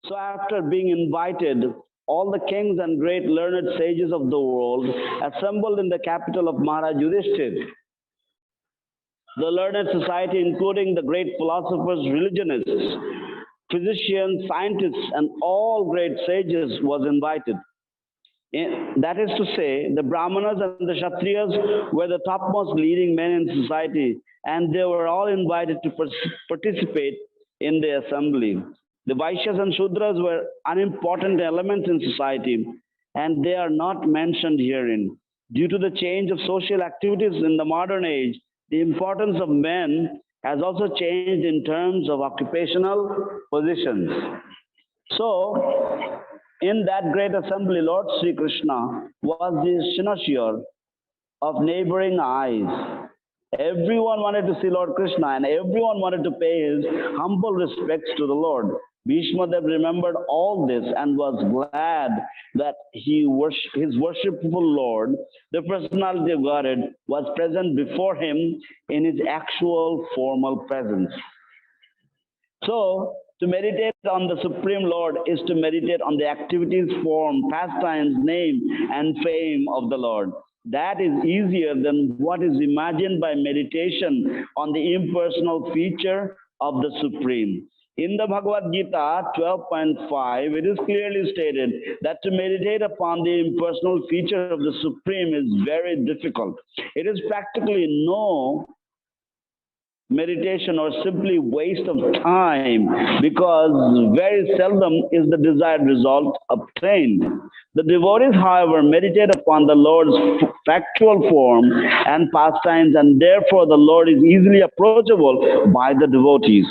So after being invited, all the kings and great learned sages of the world assembled in the capital of Mahārāja Yudhiṣṭhira. The learned society, including the great philosophers, religionists, physicians, scientists, and all great sages, was invited. That is to say, the Brahmanas and the Kshatriyas were the topmost leading men in society, and they were all invited to participate in the assembly. The Vaishyas and Shudras were unimportant elements in society, and they are not mentioned herein. Due to the change of social activities in the modern age, the importance of men has also changed in terms of occupational positions. So, in that great assembly, Lord Śrī Kṛṣṇa was the cynosure of neighboring eyes. Everyone wanted to see Lord Krishna, and everyone wanted to pay his humble respects to the Lord. Bhishma Dev remembered all this and was glad that his worshipful Lord, the personality of Godhead, was present before him in his actual formal presence. So, to meditate on the Supreme Lord is to meditate on the activities, form, pastimes, name, and fame of the Lord. That is easier than what is imagined by meditation on the impersonal feature of the Supreme. In the Bhagavad Gita 12.5, it is clearly stated that to meditate upon the impersonal feature of the Supreme is very difficult. It is practically no meditation or simply waste of time, because very seldom is the desired result obtained. The devotees, however, meditate upon the Lord's factual form and pastimes, and therefore the Lord is easily approachable by the devotees.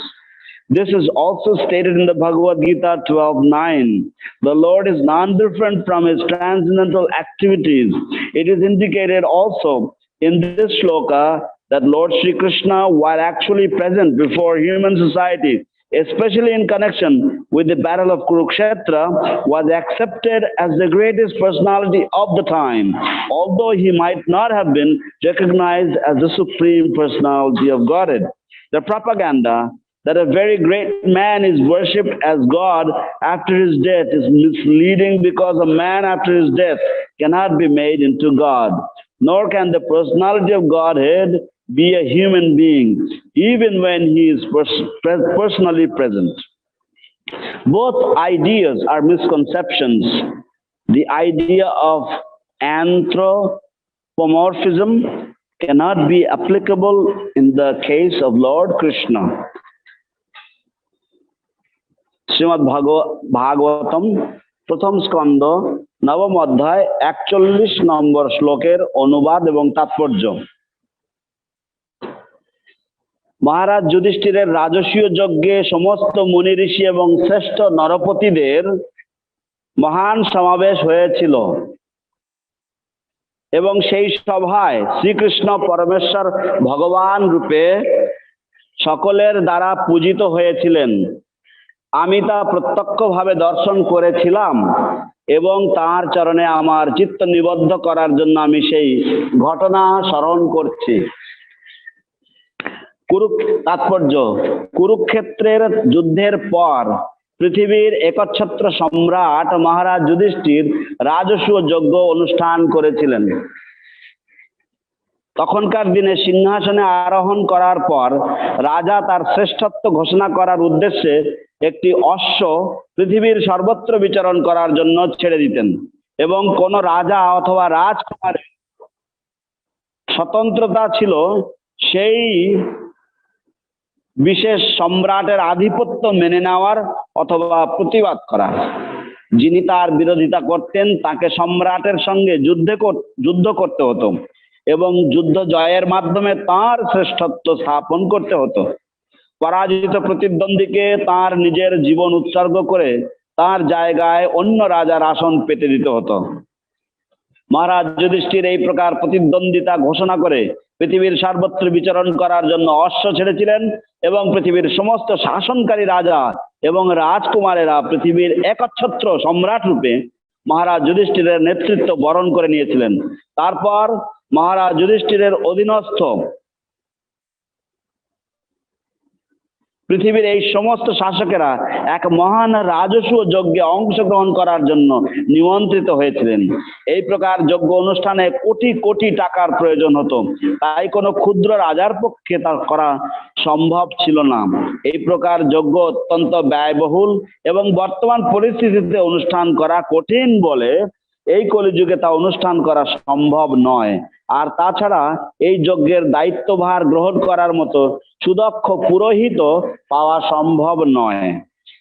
This is also stated in the Bhagavad Gita 12.9. The Lord is non-different from his transcendental activities. It is indicated also in this shloka that Lord Śrī Kṛṣṇa, while actually present before human society, especially in connection with the battle of Kurukshetra, was accepted as the greatest personality of the time, although he might not have been recognized as the Supreme Personality of Godhead. The propaganda that a very great man is worshipped as God after his death is misleading, because a man after his death cannot be made into God, nor can the personality of Godhead be a human being, even when he is personally present. Both ideas are misconceptions. The idea of anthropomorphism cannot be applicable in the case of Lord Krishna. Srimad Bhagavatam, Pratham Skanda, Navam Adhyay, 41 নম্বর শ্লোকের অনুবাদ এবং তাৎপর্য। মহারাজ যুধিষ্ঠিরের রাজসূয় যজ্ঞে সমস্ত মুনি ঋষি এবং শ্রেষ্ঠ নরপতিদের মহান সমাবেশ হয়েছিল, এবং সেই সভায় শ্রীকৃষ্ণ পরমেশ্বর ভগবান রূপে সকলের দ্বারা পূজিত হয়েছিলেন। আমি তা প্রত্যক্ষভাবে দর্শন করেছিলাম, এবং তাঁর চরণে আমার চিত্ত নিবদ্ধ করার জন্য আমি সেই ঘটনা স্মরণ করছি। তাৎপর্য: কুরুক্ষেত্রের যুদ্ধের পর পৃথিবীর একচ্ছত্র সম্রাট মহারাজ যুধিষ্ঠির রাজসূয় যজ্ঞ অনুষ্ঠান করেছিলেন। তখনকার দিনে সিংহাসনে আরোহণ করার পর রাজা তার শ্রেষ্ঠত্ব ঘোষণা করার উদ্দেশ্যে একটি অশ্ব পৃথিবীর সর্বত্র বিচরণ করার জন্য ছেড়ে দিতেন, এবং কোন রাজা অথবা রাজকুমারের স্বতন্ত্রতা ছিল সেই বিশেষ সম্রাটের আধিপত্য মেনে নেওয়ার অথবা প্রতিবাদ করা। যিনি তার বিরোধিতা করতেন তাকে সম্রাটের সঙ্গে যুদ্ধ করতে হতো, এবং যুদ্ধ জয়ের মাধ্যমে তার শ্রেষ্ঠত্ব স্থাপন করতে হতো। পরাজিত প্রতিদ্বন্দ্বীকে তার নিজের জীবন উৎসর্গ করে তার জায়গায় অন্য রাজার আসন পেতে দিতে হতো। মহারাজ যুধিষ্ঠির এই প্রকার প্রতিদ্বন্দ্বিতা ঘোষণা করে পৃথিবীর সর্বত্র বিচরণ করার জন্য অশ্ব ছেড়েছিলেন, এবং পৃথিবীর সমস্ত শাসনকারী রাজা এবং রাজকুমারেরা পৃথিবীর একচ্ছত্র সম্রাট রূপে মহারাজ যুধিষ্ঠিরের নেতৃত্ব বরণ করে নিয়েছিলেন। তারপর মহারাজ যুধিষ্ঠিরের অধীনস্থ পৃথিবীর এই সমস্ত শাসকেরা এক মহান রাজসূয় যজ্ঞে অংশগ্রহণ করার জন্য নিমন্ত্রিত হয়েছিলেন। এই প্রকার যজ্ঞ অনুষ্ঠানে কোটি কোটি টাকার প্রয়োজন হতো, তাই কোনো ক্ষুদ্র রাজার পক্ষে তা করা সম্ভব ছিল না। এই প্রকার যজ্ঞ অত্যন্ত ব্যয়বহুল এবং বর্তমান পরিস্থিতিতে অনুষ্ঠান করা কঠিন বলে এই কলিযুগে তা অনুষ্ঠান করা সম্ভব নয়। আর তাছাড়া এই যজ্ঞের দায়িত্বভার গ্রহণ করার মতো সুদক্ষ পুরোহিত পাওয়া সম্ভব নয়।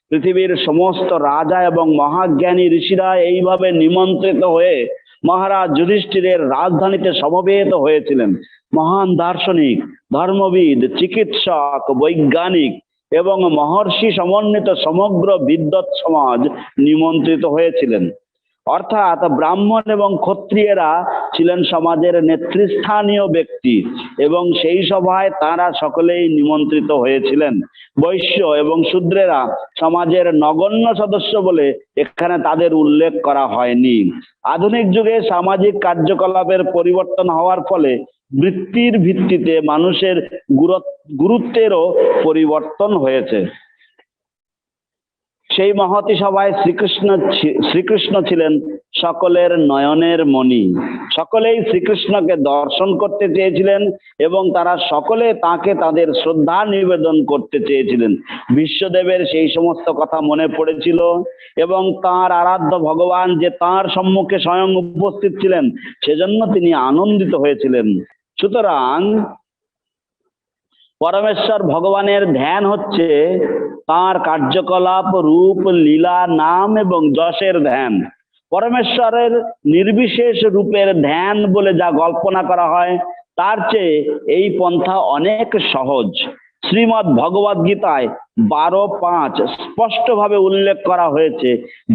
পৃথিবীর সমস্ত রাজা এবং মহাজ্ঞানী ঋষিরা এইভাবে নিমন্ত্রিত হয়ে মহারাজ যুধিষ্ঠিরের রাজধানীতে সমবেত হয়েছিলেন। মহান দার্শনিক, ধর্মবিদ, চিকিৎসক, বৈজ্ঞানিক এবং মহর্ষি সমন্বিত সমগ্র বিদ্বৎ সমাজ নিমন্ত্রিত হয়েছিলেন। অর্থাৎ ব্রাহ্মণ এবং ক্ষত্রিয়েরা ছিলেন সমাজের নেতৃস্থানীয় ব্যক্তি এবং সেই সভায় তারা সকলেই নিমন্ত্রিত হয়েছিলেন। বৈশ্য এবং শূদ্রেরা সমাজের নগণ্য সদস্য বলে এখানে তাদের উল্লেখ করা হয়নি। আধুনিক যুগে সামাজিক কার্যকলাপের পরিবর্তন হওয়ার ফলে বৃত্তির ভিত্তিতে মানুষের গুরুত্বেরও পরিবর্তন হয়েছে। সেই মহতি সভায় শ্রীকৃষ্ণ ছিলেন সকলের নয়নের মণি। সকলেই শ্রীকৃষ্ণকে দর্শন করতে চেয়েছিলেন এবং তারা সকলে তাকে তাদের শ্রদ্ধা নিবেদন করতে চেয়েছিলেন। বিশ্বদেবের সেই সমস্ত কথা মনে পড়েছিল এবং তাঁর আরাধ্য ভগবান যে তাঁর সম্মুখে স্বয়ং উপস্থিত ছিলেন সেজন্য তিনি আনন্দিত হয়েছিলেন। সুতরাং পরমেশ্বর ভগবানের ধ্যান হচ্ছে তাঁর কার্যকলাপ, রূপ, লীলা, নাম এবং যশের ধ্যান। পরমেশ্বরের নির্বিশেষ রূপের ধ্যান বলে যা কল্পনা করা হয় তার চেয়ে এই পন্থা অনেক সহজ। শ্রীমদ্ ভগবদ গীতায় 12:5 স্পষ্টভাবে উল্লেখ করা হয়েছে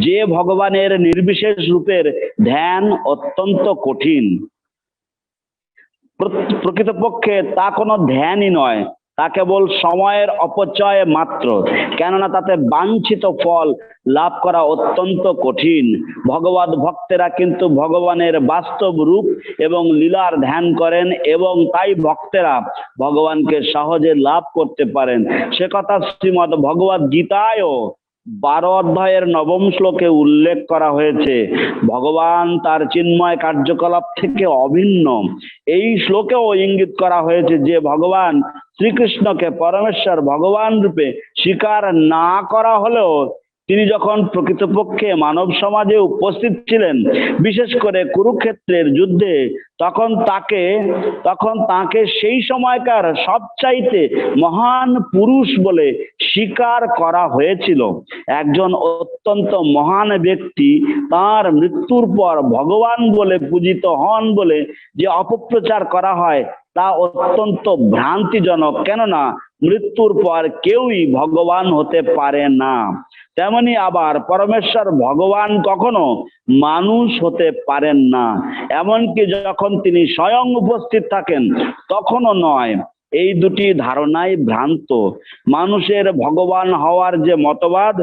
যে ভগবানের নির্বিশেষ রূপের ধ্যান অত্যন্ত কঠিন। প্রকৃতপক্ষে তা কোনো ধ্যানই নয়, তা কেবল সময়ের অপচয় মাত্র, কেননা তাতে বাঞ্ছিত ফল লাভ করা অত্যন্ত কঠিন। ভগবত ভক্তেরা কিন্তু ভগবানের বাস্তব রূপ এবং লীলার ধ্যান করেন এবং তাই ভক্তেরা ভগবানকে সহজে লাভ করতে পারেন। সে কথা শ্রীমদ্ ভগবদ গীতায়ও 12 অধ্যায়ের 9ম শ্লোকে উল্লেখ করা হয়েছে। ভগবান তার চিন্ময় কার্যকলাপ থেকে অভিন্ন। এই শ্লোকেও ইঙ্গিত করা হয়েছে যে ভগবান শ্রীকৃষ্ণকে পরমেশ্বর ভগবান রূপে স্বীকার না করা হলেও তিনি যখন প্রকৃতপক্ষে মানব সমাজে উপস্থিত ছিলেন, বিশেষ করে কুরুক্ষেত্রের যুদ্ধে, তখন তাকে সেই সময়কার সবচাইতে মহান পুরুষ বলে স্বীকার করা হয়েছিল। একজন অত্যন্ত মহান ব্যক্তি তার মৃত্যুর পর ভগবান বলে পূজিত হন বলে যে অপপ্রচার করা হয় তা অত্যন্ত ভ্রান্তিজনক, কেননা মৃত্যুর পর কেউই ভগবান হতে পারে না। তেমনি আবার পরমেশ্বর ভগবান কখনো মানুষ হতে পারেন না, এমনকি যখন তিনি স্বয়ং উপস্থিত থাকেন তখনও নয়। এই দুটি ধারণাই ভ্রান্ত। মানুষের ভগবান হওয়ার যে মতবাদ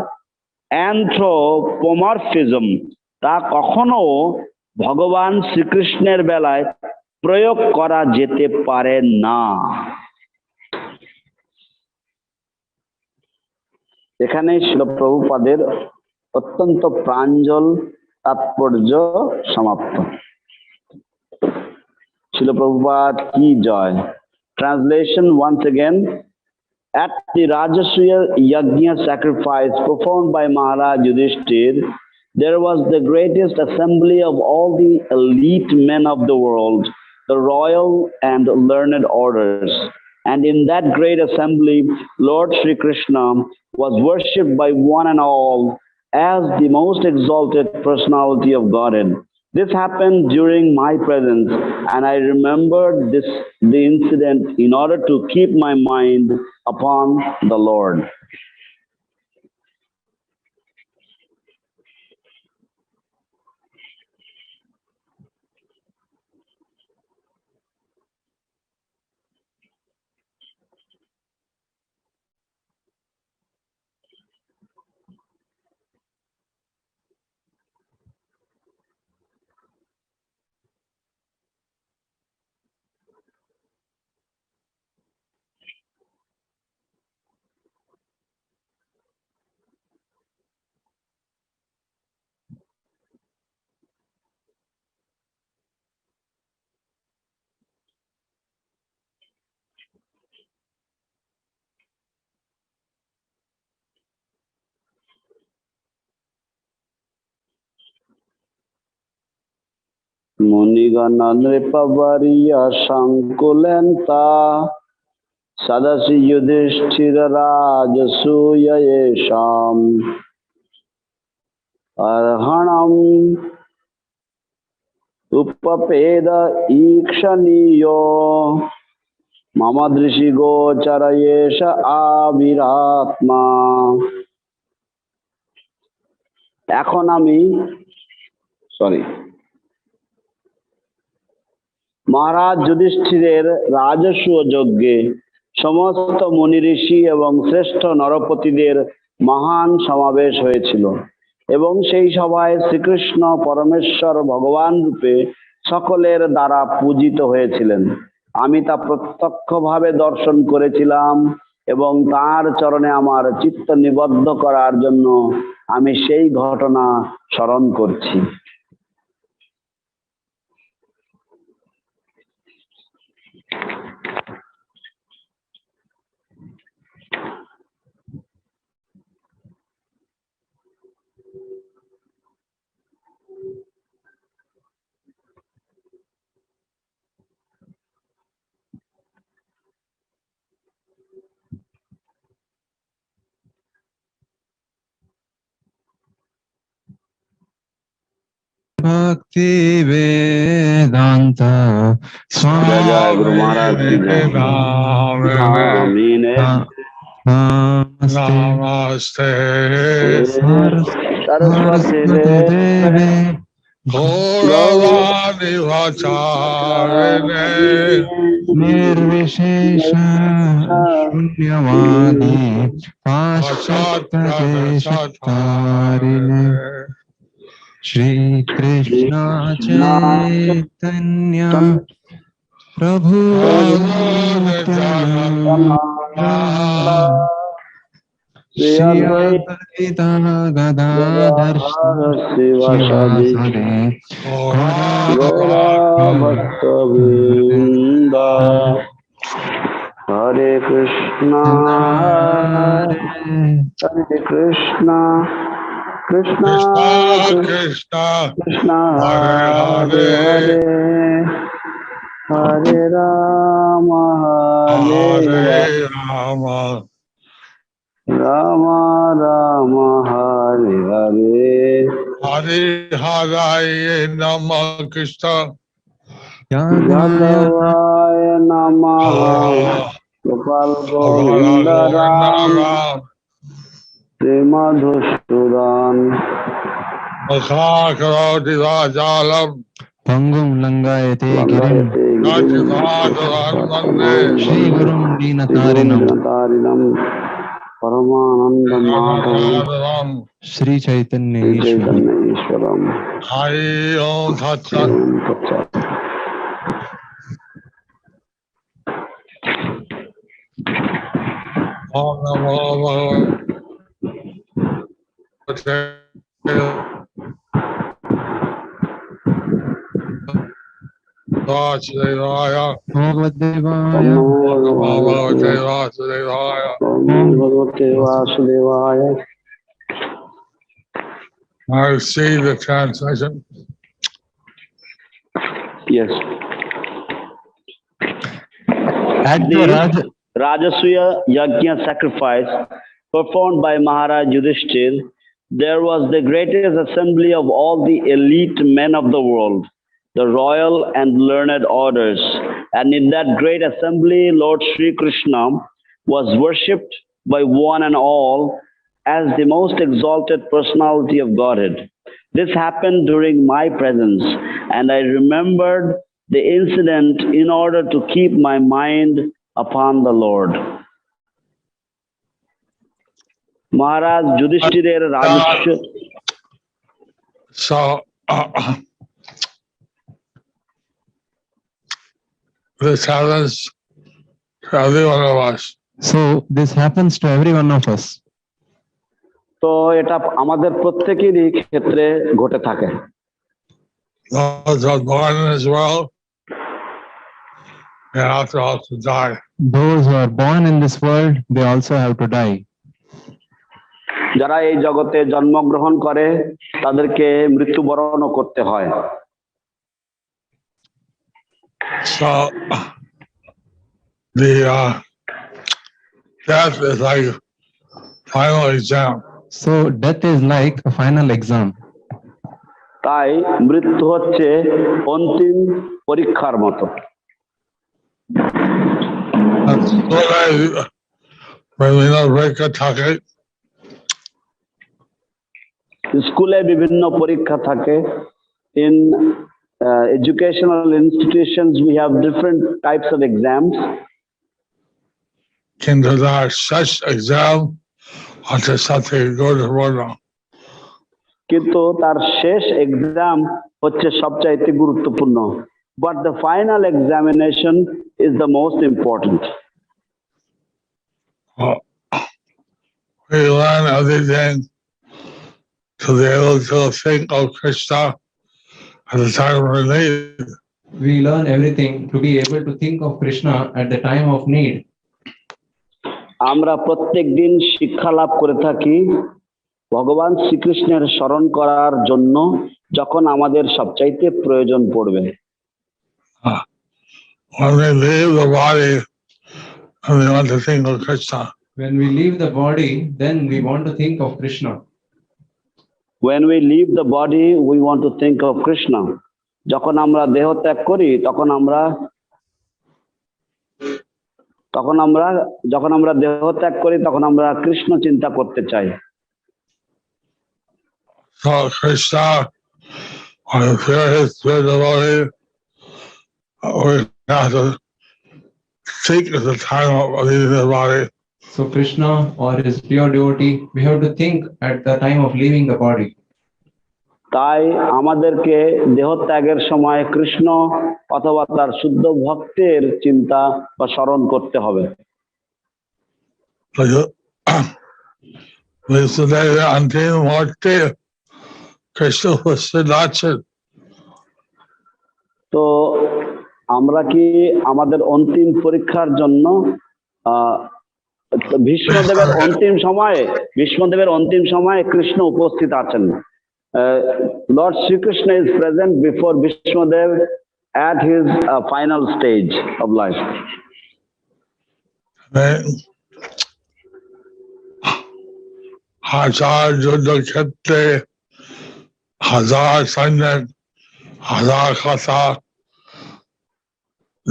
অ্যানথ্রোপোমরফিজম, তা কখনো ভগবান শ্রীকৃষ্ণের বেলায় প্রয়োগ করা যেতে পারে না। এখানে শ্রীল প্রভুপাদের অত্যন্ত প্রাঞ্জল তাৎপর্য সমাপ্ত। শ্রীল প্রভুপাদ কি জয়। Translation once again. At the Rājasūya-yajña sacrifice performed by Mahārāja Yudhiṣṭhira, there was the greatest assembly of all the elite men of the world, the royal and learned orders. And in that great assembly, Lord Śrī Kṛṣṇa was worshipped by one and all as the most exalted personality of Godhead. This happened during my presence, and I remembered the incident in order to keep my mind upon the Lord. muni-gaṇa-nṛpa-varya-saṅkule antaḥ-sadasi yudhiṣṭhira-rājasūya eṣām arhaṇam upapeda īkṣaṇīyo mama dṛśi-gocara āvir ātmā। এখন আমি মহারাজ যুধিষ্ঠিরের রাজসূয় যজ্ঞে সমস্ত মুনি ঋষি এবং শ্রেষ্ঠ নরপতিদের মহান সমাবেশ হয়েছিল এবং সেই সভায় শ্রীকৃষ্ণ পরমেশ্বর ভগবান রূপে সকলের দ্বারা পূজিত হয়েছিলেন। আমি তা প্রত্যক্ষভাবে দর্শন করেছিলাম এবং তার চরণে আমার চিত্ত নিবদ্ধ করার জন্য আমি সেই ঘটনা স্মরণ করছি। Bhakti Vedanta Swami जय गुरु महाराज की जय। Namaste Saraswati Devi Gauravani Vacharine Nirvishesha Shunyavadi Paschatyadesatarine Śrī Kṛṣṇa Chaitanya Prabhu Nityananda Śrī Advaita Gadadhar Śrīvasadi Gaurabhakta-vrinda Hare Krishna Hare Krishna Krishna Krishna Krishna Hare Hare Hare Rama Hare Rama Rama Rama Hare Hare Hare Hare Nama Krishna Yadavaya Namah Gopal Govinda Ram Madhusudan Karoti Rajalam Pangum Langayate Girim Shri Gurum Dinatarinam Paramananda Madhavam Shri Chaitanya Ishwaram Hari Om Tat Sat. Om Namo Bhagavate Vāsudevāya Bhagavate Vasudevāya. I see the translation. Yes. At the Rājasūya-yajña sacrifice performed by Mahārāja Yudhiṣṭhira, there was the greatest assembly of all the elite men of the world, the royal and learned orders. And in that great assembly, Lord Śrī Kṛṣṇa was worshipped by one and all as the most exalted personality of Godhead. This happened during my presence, and I remembered the incident in order to keep my mind upon the Lord. Mahārāja Yudhiṣṭhira Rājasūya. So, this happens to every one of us. So this happens to every one of us. তো এটা আমাদের প্রত্যেকেরই ক্ষেত্রে ঘটে থাকে। Those who are born in this world, they have to also die. Those who are born in this world, they also have to die. যারা এই জগতে জন্মগ্রহণ করে তাদেরকে মৃত্যুবরণও করতে হয়। So the death is like final exam. So death is like a final exam. তাই মৃত্যু হচ্ছে অন্তিম পরীক্ষার মতো। স্কুলে বিভিন্ন পরীক্ষা থাকে। In educational institutions we have different types of exams. কিন্তু তার শেষ এক্সাম হচ্ছে সবথেকে গুরুত্বপূর্ণ। কিন্তু তার শেষ এক্সাম হচ্ছে সবচাইতে গুরুত্বপূর্ণ। But the final examination is the most important. We learn everything to be able to think of Krishna at the time of need. We learn everything to be able to think of Krishna at the time of need. আমরা প্রত্যেকদিন শিক্ষা লাভ করে থাকি ভগবান শ্রীকৃষ্ণের স্মরণ করার জন্য যখন আমাদের সবচাইতে প্রয়োজন পড়বে। When we leave the body and we want to think of Krishna. When we leave the body, then we want to think of Krishna. When we leave the body, we want to think of Krishna. যখন আমরা দেহ ত্যাগ করি তখন আমরা দেহ ত্যাগ করি তখন আমরা কৃষ্ণ চিন্তা করতে চাই। So Krishna, when we feel his spiritual body, we have to think at the time of leaving the body. So Krishna or his pure devotee, we have to think at the time of leaving the body. তাই আমাদেরকে দেহত্যাগের সময় কৃষ্ণ অথবা তার শুদ্ধ ভক্তের চিন্তা বা স্মরণ করতে হবে। তো আমরা কি আমাদের অন্তিম পরীক্ষার জন্য ভীষ্মদেবের অন্তিম সময়ে কৃষ্ণ উপস্থিত আছেন। Lord Śrī Kṛṣṇa is present before Bhishmadev at his final stage of life. হাজার যুদ্ধক্ষেত্রে হাজার সৈনিক হাজার কথা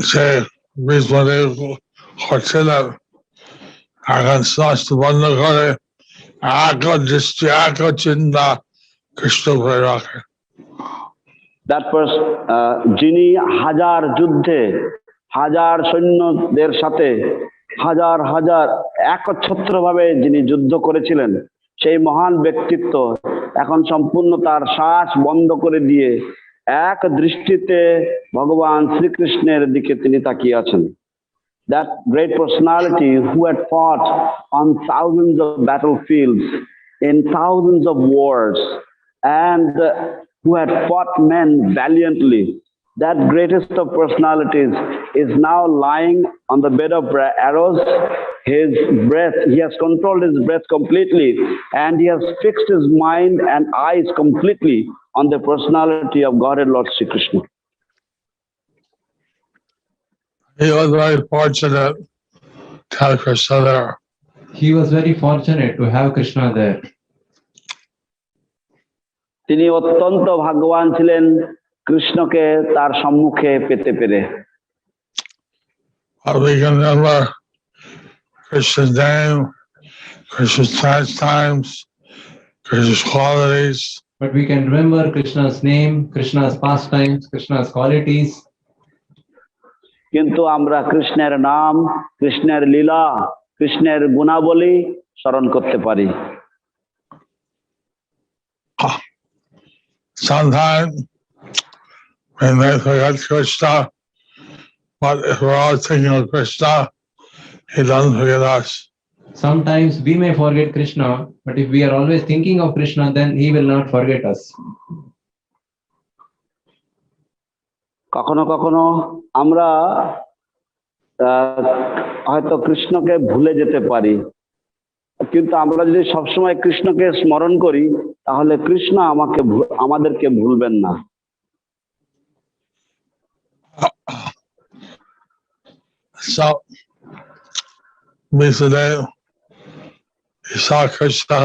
সে ভীষ্মদেব হচ্ছিলেন এখন সমস্ত বন্ধ করে এক দৃষ্টি এক চিন্তা কৃষ্ণ করে রাখে। That person যিনি হাজার যুদ্ধে হাজার সৈন্যদের সাথে হাজার হাজার একচ্ছত্রভাবে যিনি যুদ্ধ করেছিলেন সেই মহান ব্যক্তিত্ব এখন সম্পূর্ণ তার শ্বাস বন্ধ করে দিয়ে এক দৃষ্টিতে ভগবান শ্রীকৃষ্ণের দিকে তিনি তাকিয়ে আছেন। That great personality who had fought on thousands of battlefields in thousands of wars and who had fought men valiantly, that greatest of personalities is now lying on the bed of arrows. His breath, he has controlled his breath completely and he has fixed his mind and eyes completely on the personality of Godhead Lord Śrī Kṛṣṇa. He was very fortunate to have Krishna there. He was very fortunate to have Krishna there. তিনি অত্যন্ত ভাগ্যবান ছিলেন কৃষ্ণকে তার সম্মুখে পেতে পেরে। We can remember Krishna's name, Krishna's pastimes, Krishna's qualities. But we can remember Krishna's name, Krishna's pastimes, Krishna's qualities. কিন্তু আমরা কৃষ্ণের নাম, কৃষ্ণের লীলা, কৃষ্ণের গুণাবলী স্মরণ করতে পারি। Sometimes we may forget Krishna, but if we're all thinking of Krishna, he doesn't forget us. Sometimes we may forget Krishna, but if we are always thinking of Krishna, then he will not forget us. কখনো কখনো আমরা হয়তো কৃষ্ণকে ভুলে যেতে পারি, কিন্তু আমরা যদি সবসময় কৃষ্ণকে স্মরণ করি তাহলে কৃষ্ণ আমাদেরকে ভুলবেন না। So, Visudev, he saw Krishna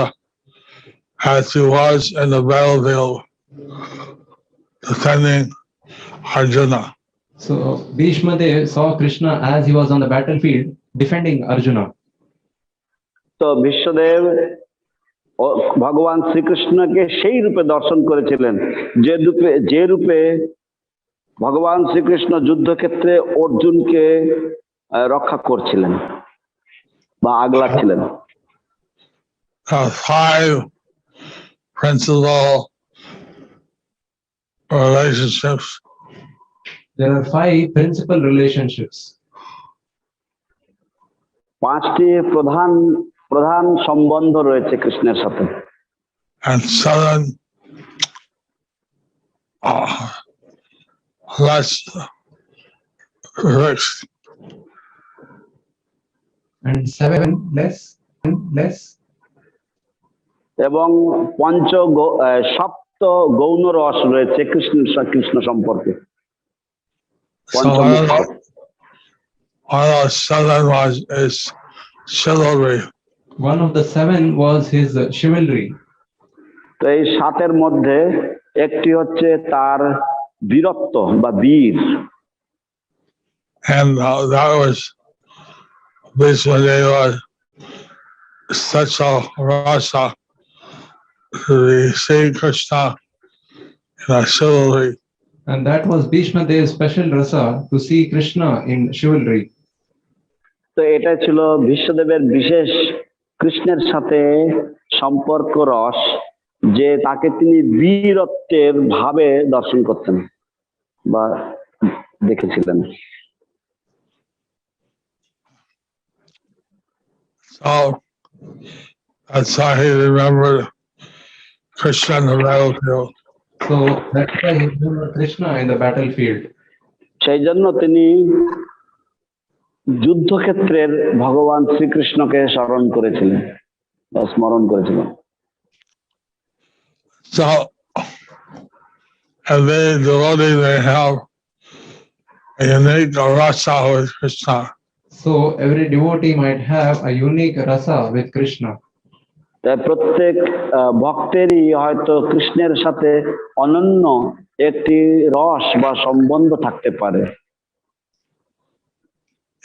as he was in the battlefield defending Arjuna. So Bhishma Dev saw Krishna as he was on the battlefield defending Arjuna. তো বিশ্বদেব ভগবান শ্রীকৃষ্ণকে সেই রূপে দর্শন করেছিলেন যে রূপে ভগবান শ্রীকৃষ্ণ যুদ্ধক্ষেত্রে অর্জুনকে রক্ষা করছিলেন বা আগলাচ্ছিলেন। Five principal relationships. There are 5 principal relationships. পাঁচটি প্রধান সম্বন্ধ রয়েছে কৃষ্ণের সাথে। And 7 less risk. And 7 less. এবং সপ্ত গৌণ রস রয়েছে কৃষ্ণ সম্পর্কে। So one of the 7 was his chivalry. One of the 7 was his chivalry. তো এই 7-এর মধ্যে একটি হচ্ছে তার বীরত্ব বা বীর। And that was basically was such a rasa to see Krishna in a chivalry. And that was Bhishma Dev's special rasa to see Krishna in chivalry. তো এটা ছিল বিশ্বদেবের বিশেষ কৃষ্ণের সাথে সম্পর্ক রস, যে তাকে তিনি বীরত্বের ভাবে দর্শন করতেন বা দেখেছিলেন। So that's how he remembered Krishna in the battlefield. So that's why he remembered Krishna in the battlefield. সেই জন্য তিনি যুদ্ধক্ষেত্রের ভগবান শ্রীকৃষ্ণকে স্মরণ করেছিলেন বা স্মরণ করেছিলেন। So and they devotees, they have a unique rasa with Krishna. So every devotee might have a unique rasa with Krishna. তাই প্রত্যেক ভক্তেরই হয়তো কৃষ্ণের সাথে অনন্য একটি রস বা সম্বন্ধ থাকতে পারে।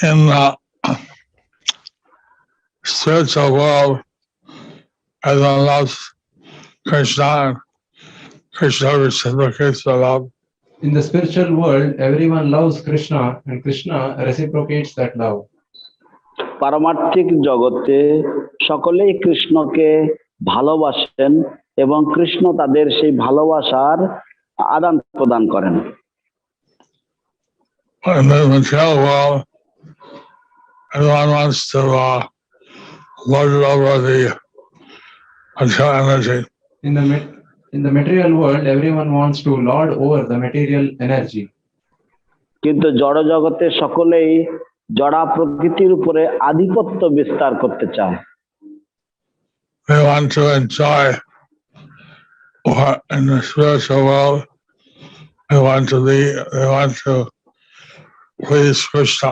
In the spiritual world, everyone loves Krishna, and Krishna reciprocates the love. In the spiritual world, everyone loves Krishna and Krishna reciprocates that love. পারমার্থিক জগতে সকলেই কৃষ্ণকে ভালোবাসেন এবং কৃষ্ণ তাদের সেই ভালোবাসার আদান প্রদান করেন। In the material world, everyone wants to lord over the material energy. In the material world, everyone wants to lord over the material energy. কিন্তু জড় জগতে সকলেই জড়া প্রকৃতির উপরে আধিপত্য বিস্তার করতে চায়। They want to enjoy what in the spiritual world. They want to please Krishna.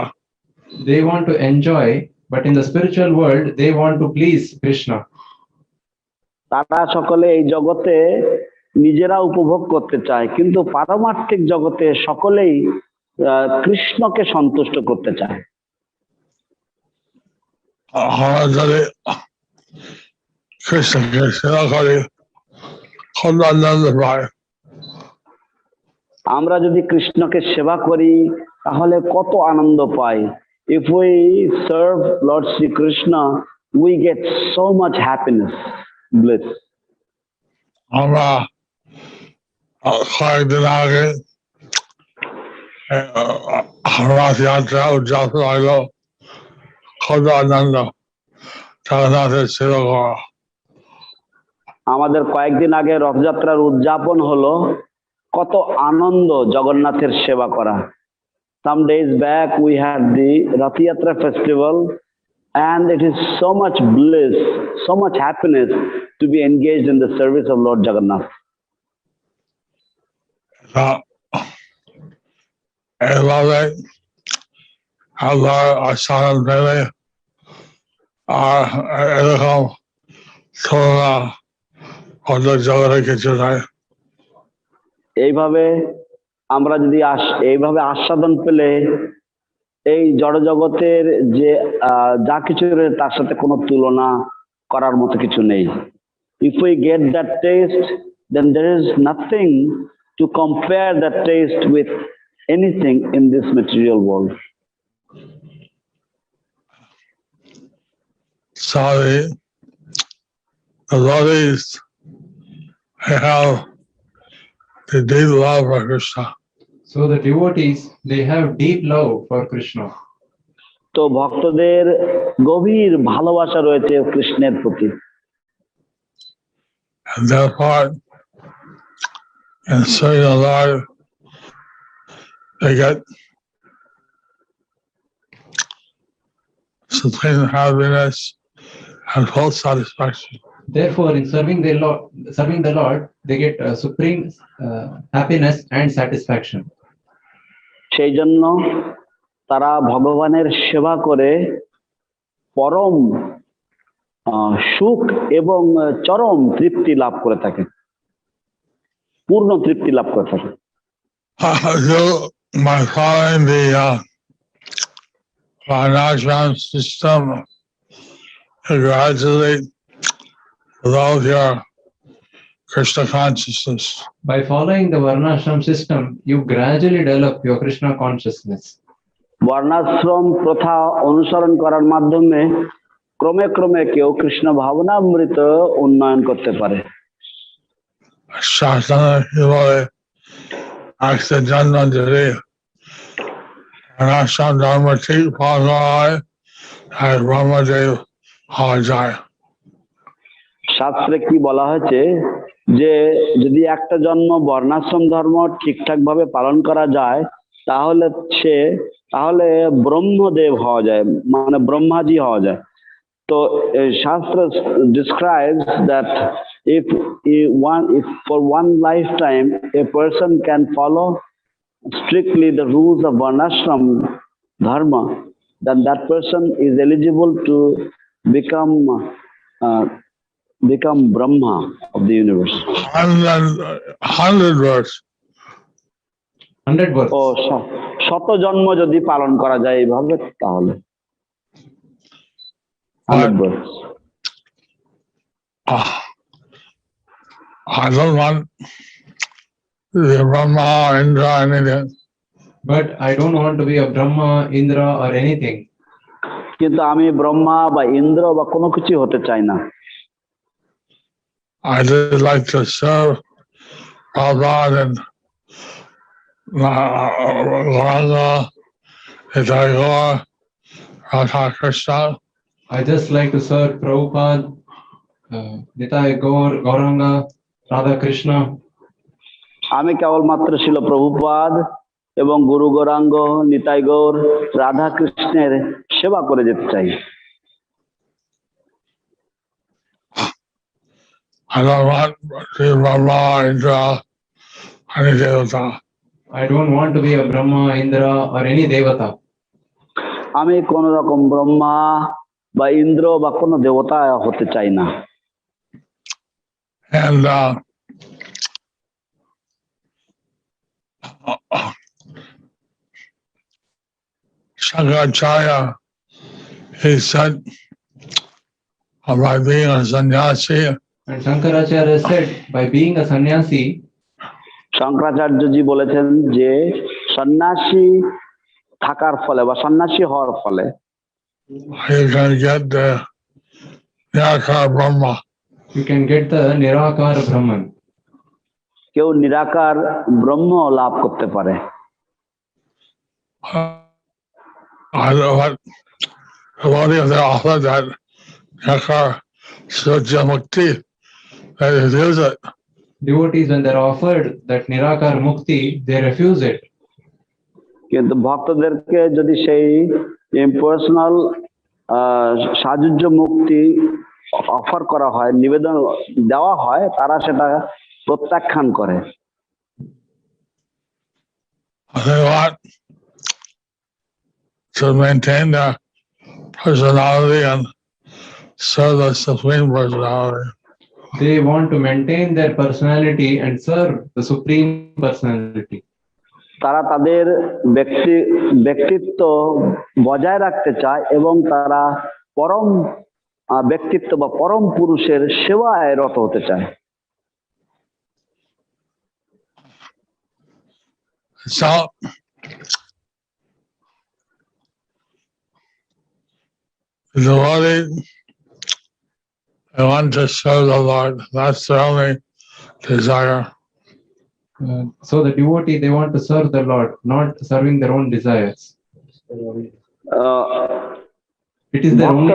They want to enjoy, but in the spiritual world, they want to please Krishna. তারা সকলে এই জগতে নিজেরা উপভোগ করতে চায়, কিন্তু পারমার্থিক জগতে সকলেই কৃষ্ণকে সন্তুষ্ট করতে চায়। আমরা যদি কৃষ্ণকে সেবা করি তাহলে কত আনন্দ পাই। If we serve Lord Śrī Kṛṣṇa, we get so much happiness, bliss. আমরা কয়েকদিন আগে রথযাত্রা উদযাপন হলো, কত আনন্দ জগন্নাথের সেবা করা। আমাদের কয়েকদিন আগে রথযাত্রার উদযাপন হলো, কত আনন্দ জগন্নাথের সেবা করা। Some days back we had the Rath Yatra festival, and it is so much bliss, so much happiness to be engaged in the service of Lord Jagannath. এইভাবে Allah aṣāna daily এরকম ছোড়া অন্য জগতে কিছু নাই। এইভাবে আমরা যদি এইভাবে আস্বাদন পেলে এই জড় জগতের যে যা কিছু তার সাথে কোনো তুলনা করার মতো কিছু নেই। If we get that taste, then there is nothing to compare that taste with anything in this material world. So the devotees have the deep love for Krishna. So the devotees, they have deep love for Krishna. তো ভক্তদের গভীর ভালোবাসা রয়েছে কৃষ্ণের প্রতি। And therefore, in serving the Lord, they get supreme happiness and full satisfaction. Therefore, in serving the Lord, they get supreme happiness and satisfaction. সেই জন্য তারা ভগবানের সেবা করে পরম সুখ এবং চরম তৃপ্তি লাভ করে থাকে, পূর্ণ তৃপ্তি লাভ করে থাকে। By following the varnashram system, you gradually develop your Krishna consciousness. By following the varnashram system, you gradually develop your Krishna consciousness. বর্ণাশ্রম প্রথা অনুসরণ করার মাধ্যমে ক্রমে ক্রমে কেউ কৃষ্ণ ভাবনামৃত উন্নয়ন করতে পারে। শাস্ত্রে কি বলা হয়েছে যে যদি একটা জন্ম বর্ণাশ্রম ধর্ম ঠিকঠাক ভাবে পালন করা যায় তাহলে ব্রহ্মদেব হওয়া যায়, মানে ব্রহ্মাজি হওয়া যায়। তো শাস্ত্র describes that if for one lifetime a person can follow strictly the rules of varnashram dharma, then that person is eligible to become Brahma of the universe. 100 words. 100 words. ও শত জন্ম যদি পালন করা যায় এইভাবে তাহলে 100 words. I don't want the Brahma, Indra, anything. But I don't want to be a Brahma, Indra or anything. কিন্তু আমি ব্রহ্মা বা ইন্দ্র বা কোনো কিছু হতে চাই না। I just like to serve Prabhupada and Gauranga, Radha Krishna. I just like to serve Prabhupada, Gauranga, Radha Krishna. আমি কেবলমাত্র ছিল প্রভুপাদ এবং গুরু গৌরাঙ্গ, নিতাই গৌর, রাধা কৃষ্ণের সেবা করে যেতে চাই। I don't want to be Brahma, Indra, any devata. I don't want to be a Brahma, Indra or any devata. আমি কোন রকম ব্রহ্মা বা ইন্দ্র বা কোনো দেবতা হতে চাই না। And Shankaracharya, he said, by being a sannyasi, And Shankaracharya said, by being a sannyasi, শঙ্করাচার্যজি বলেছেন যে সন্ন্যাসী থাকার ফলে বা সন্ন্যাসী হওয়ার ফলে you can get the Nirakara Brahma. you can get the Nirakara Brahman. কেউ নিরাকার ব্রহ্ম লাভ করতে পারে। I don't know what they offer that Nirakara Sujya Mukti, they refuse it. Devotees, when they're offered that Nirakara Mukti, they refuse it. কিন্তু ভক্তদেরকে যদি সেই impersonal সাযুজ্য মুক্তি offer করা হয়, নিবেদন দেওয়া হয়, তারা সেটা প্রত্যাখ্যান করে। They want to to maintain their personality and serve the Supreme Personality. They want to maintain their personality and serve the Supreme Personality. তারা তাদের ব্যক্তিত্ব বজায় রাখতে চায় এবং তারা পরম ব্যক্তিত্ব বা পরম পুরুষের সেবায় রত হতে চায়। So, the devotee, they want to serve the Lord. That's their only desire. So the devotee, they want to serve the Lord, not serving their own desires. It is their only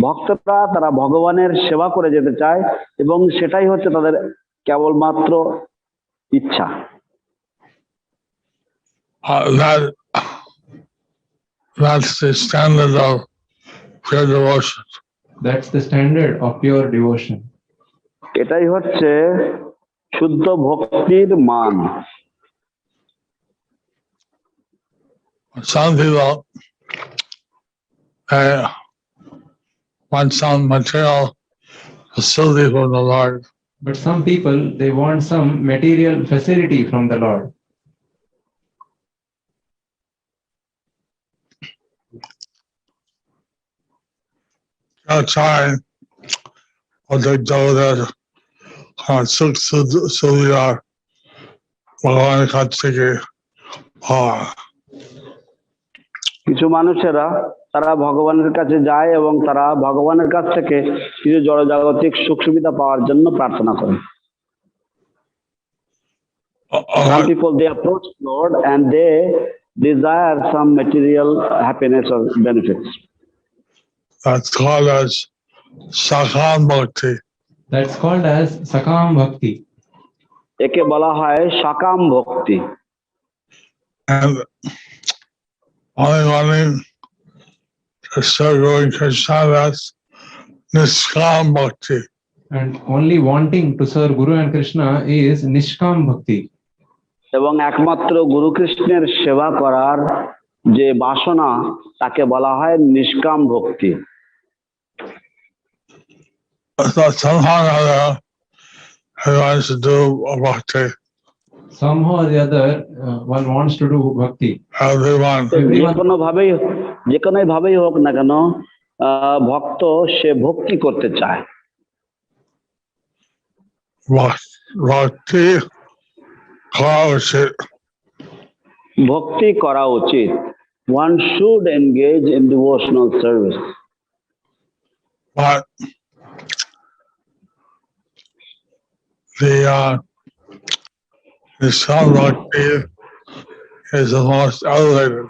ভক্তরা তারা ভগবানের সেবা করে যেতে চায় এবং সেটাই হচ্ছে তাদের কেবলমাত্র ইচ্ছা। That's the standard of pure devotion. That's the standard of pure devotion. এটাই হচ্ছে শুদ্ধ ভক্তির মান। Some people want some material facility from the Lord. But some people, they want some material facility from the Lord. Try what they do that Bhagavan কাছ থেকে কিছু মানুষেরা তারা ভগবানের কাছে যায় এবং তারা ভগবানের কাছ থেকে কিছু জড়জাগতিক সুখ সুবিধা পাওয়ার জন্য প্রার্থনা করে। Some people, they approach Lord and they desire some material happiness or benefits. That's called as sakam bhakti. That's called as sakam bhakti. একে বলা হয় সাকাম ভক্তি। And only wanting to serve Guru and Krishna, that's niskam bhakti. And only wanting to serve Guru and Krishna is nishkam bhakti. এবং একমাত্র গুরু কৃষ্ণের সেবা করার যে বাসনা তাকে বলা হয় নিষ্কাম ভক্তি। Somehow or other, he wants to do bhakti. Somehow or the other, one wants to do bhakti. Everyone. যে কোনো ভাবেই হোক না কেন ভক্ত সে ভক্তি করতে চায়। Bhakti করা উচিত। ভক্তি করা উচিত। One should engage in devotional service. But the Nishkam Bhakti is the most elevated.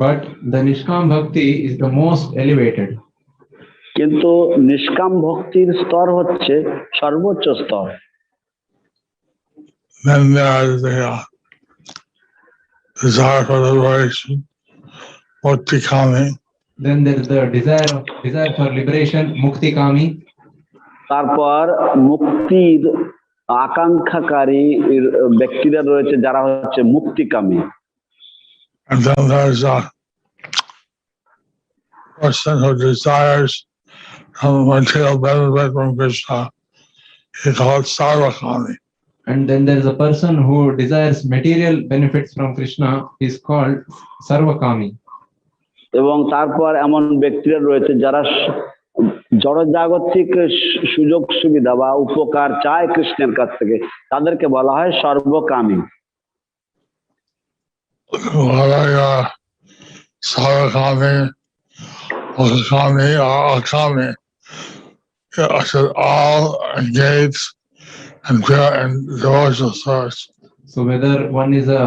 But the Nishkam Bhakti is the most elevated. কিন্তু নিষ্কাম ভক্তির স্তর হচ্ছে সর্বোচ্চ স্তর। Then there is the desire for liberation, mukti kami. Then there is the desire for liberation, mukti kami. তারপর মুক্তির আকাঙ্ক্ষাকারী ব্যক্তিরা রয়েছে যারা হচ্ছে মুক্তিকামী। And then there's a person who desires material benefit from Krishna. He called sarvakami. And then there is a person who desires material benefits from Krishna. He is called sarvakami. এবং তারপর এমন ব্যক্তিরা রয়েছে যারা জড়জাগতিক সুযোগ সুবিধা বা উপকার চায় কৃষ্ণের কাছ থেকে, তাদেরকে বলা হয় সর্বকামী। Sarvakami, upapeda, or akami. I said all engaged and pure and devotional service. So whether one is a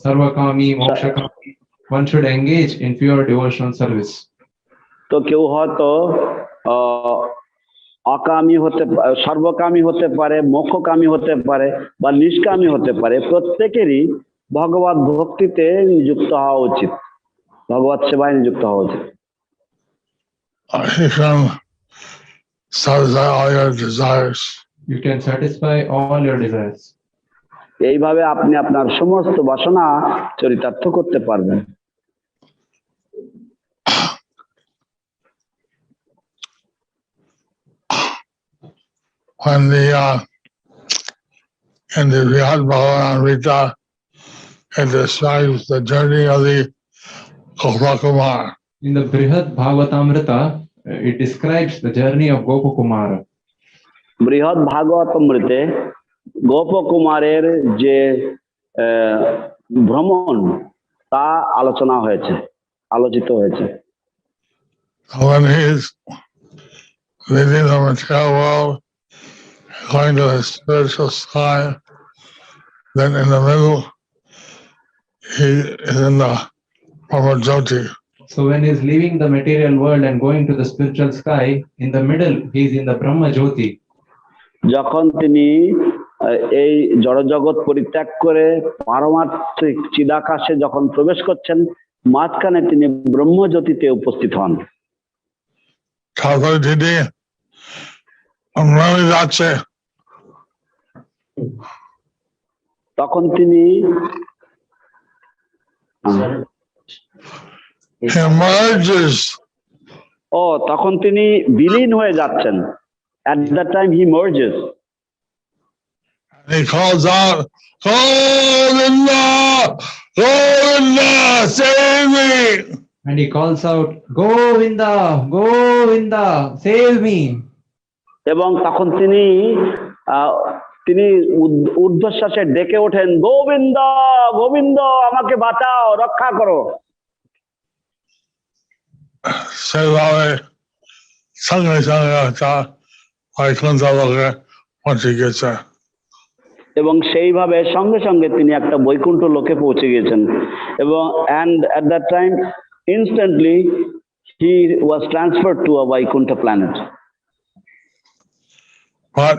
sarvakami, mokshakami, one should engage in pure devotional service. তো কেউ হয়তো অকামী হতে সর্বকামী হতে পারে, মোক্ষকামী হতে পারে বা নিষ্কামী হতে পারে। প্রত্যেকেরই ভগবত ভক্তিতে নিযুক্ত হওয়া উচিত, ভগবত সেবায় নিযুক্ত হওয়া উচিত। You can satisfy all your desires. You can satisfy all your desires. এইভাবে আপনি আপনার সমস্ত বাসনা চরিতার্থ করতে পারবেন। when in the Bhagavatam it describes the journey of the Gopakumara. In the Brihad Bhagavatamrita, it describes the journey of Gopakumara. বৃহৎ ভাগবতামৃতে গোপকুমারের যে ভ্রমণ তা আলোচিত হয়েছে। When he's leaving the material world, going to the spiritual sky, then in the middle, he is in the Brahma-jyoti. So when he's leaving the material world and going to the spiritual sky, in the middle, he's in the Brahma-jyoti. যখন তিনি এই জড়জগৎ পরিত্যাগ করে পারমার্থিক চিদাকাশে যখন প্রবেশ করছেন, মাঝখানে তিনি ব্রহ্মজ্যোতিতে উপস্থিত হন। তখন তিনি তখন তিনি বিলীন হয়ে যাচ্ছেন। At that time he merges. He calls out, Govinda, Govinda, save me. And he calls out, Govinda, Govinda, save me. এবং তখন তিনি ঊর্ধ্বশ্বাসে ডেকে ওঠেন, গোবিন্দ, গোবিন্দ, আমাকে বাঁচাও, রক্ষা করো। এবং সেইভাবে সঙ্গে সঙ্গে তিনি একটা বৈকুণ্ঠ লোকে পৌঁছে গিয়েছেন। এবং and at that time instantly he was transferred to a Vaikuntha planet. But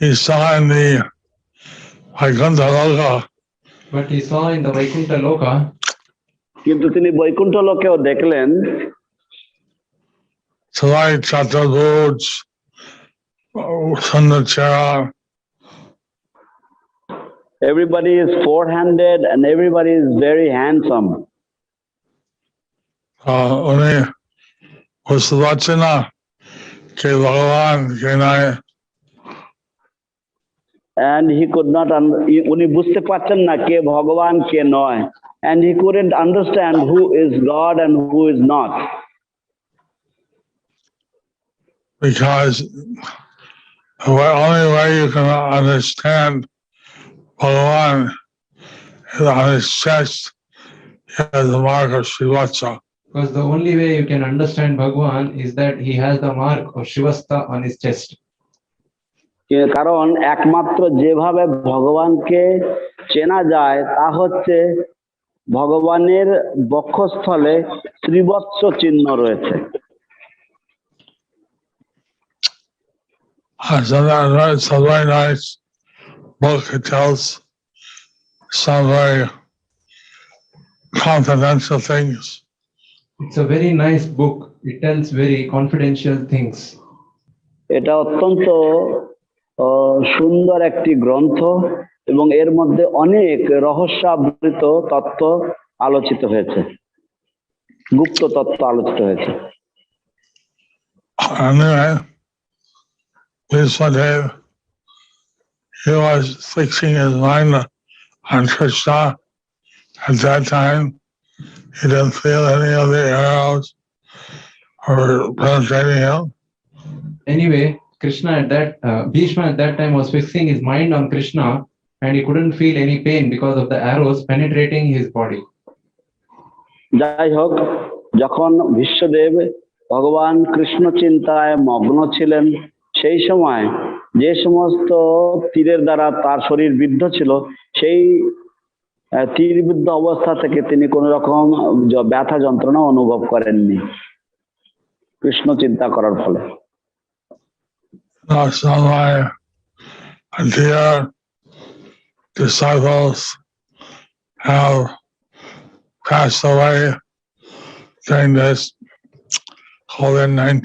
he saw in the Vaikuntha Loka. But he saw in the Vaikuntha Loka. কিন্তু তিনি বৈকুণ্ঠ লোকেও দেখলেন সবাই চতুর্ভুজ, সুন্দর চেহারা। Everybody is four-handed and everybody is very handsome. উনি বুঝতে পারছেন না কে ভগবান কে নয়। And he could not উনি বুঝতে পারছেন না কে ভগবান কে নয়, and he couldn't understand who is God and who is not. Because the only way you can understand Bhagavan is on his chest, he has the mark of Srivastha. Because the only way you can understand Bhagavan is that he has the mark of Srivastha on his chest. কারণ একমাত্র যেভাবে ভগবানকে চেনা যায় তা হচ্ছে ভগবানের বক্ষস্থলে শ্রীবৎস চিহ্ন রয়েছে। So that's a very nice book. It tells some very confidential things. It's a very nice book. It tells very confidential things. এটা অত্যন্ত সুন্দর একটি গ্রন্থ এবং এর মধ্যে অনেক রহস্যাবৃত তত্ত্ব আলোচিত হয়েছে, গুপ্ত তত্ত্ব আলোচিত হয়েছে। He was fixing his mind on Krishna. At that time, he didn't feel any of the arrows or penetrating him. Anyway, Krishna at that Bhishma at that time was fixing his mind on Krishna, and he couldn't feel any pain because of the arrows penetrating his body. যাই হোক, যখন ভীষ্মদেব ভগবান কৃষ্ণ চিন্তায় মগ্ন ছিলেন, সেই সময় যে সমস্ত তীরের দ্বারা তার শরীর বিদ্ধ ছিল, সেই তীরবিদ্ধ অবস্থা থেকে তিনি কোন রকম ব্যথা যন্ত্রণা অনুভব করেননি কৃষ্ণ চিন্তা করার ফলে। Some dear disciples have passed away during this COVID-19.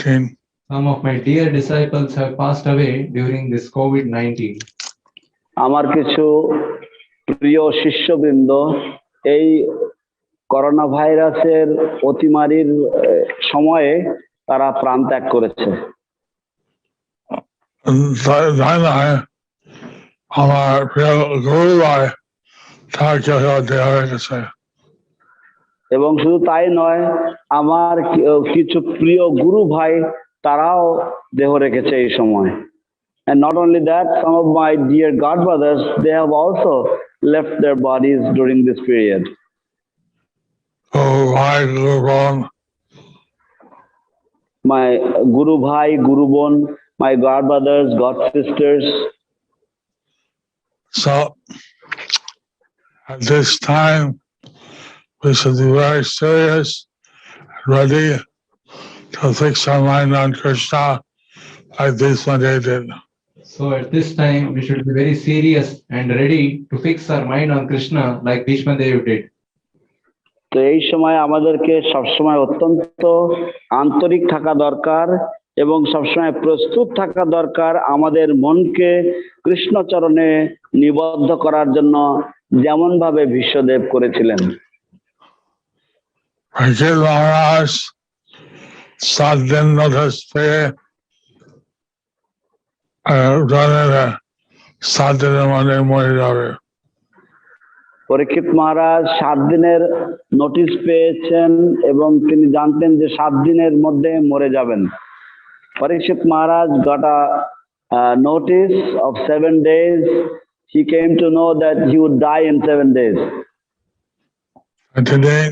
Some of my dear disciples have passed away during this COVID-19. আমার কিছু প্রিয় শিষ্যবৃন্দ এই করোনা ভাইরাসের অতিমারীর সময়ে তারা প্রাণ ত্যাগ করেছে। তাই নয়, আমার প্রিয় গুরু ভাই তাকে দেওয়া হয়ে গেছে। এবং শুধু তাই নয়, আমার কিছু প্রিয় গুরু ভাই তারাও দেহ রেখেছে এই সময়। And not only that, some of my dear God brothers, they have also left their bodies during this period. Oh, my Guru Bon, My Guru Bhai, Guru Bon, my God brothers, God sisters. so at this time we should be very serious, ready to fix our mind on Krishna like this one day did. So at this time, we should be very serious and ready to fix our mind on Krishna like Bhishma Dev did. তো এই সময় আমাদেরকে সবসময় অত্যন্ত আন্তরিক থাকা দরকার এবং সবসময় প্রস্তুত থাকা দরকার আমাদের মনকে কৃষ্ণচরণে নিবদ্ধ করার জন্য, যেমন ভাবে ভীষ্মদেব করেছিলেন। Mahārāja 7 दिन notice पे 7 দিনের মধ্যে মরে যাবে। পরীক্ষিত মহারাজ 7 দিনের নোটিশ পেয়েছেন এবং তিনি জানতেন যে 7 দিনের মধ্যে মরে যাবেন। Parikshit Maharaj got a notice of 7 days. He came to know that he would die in 7 days. And today,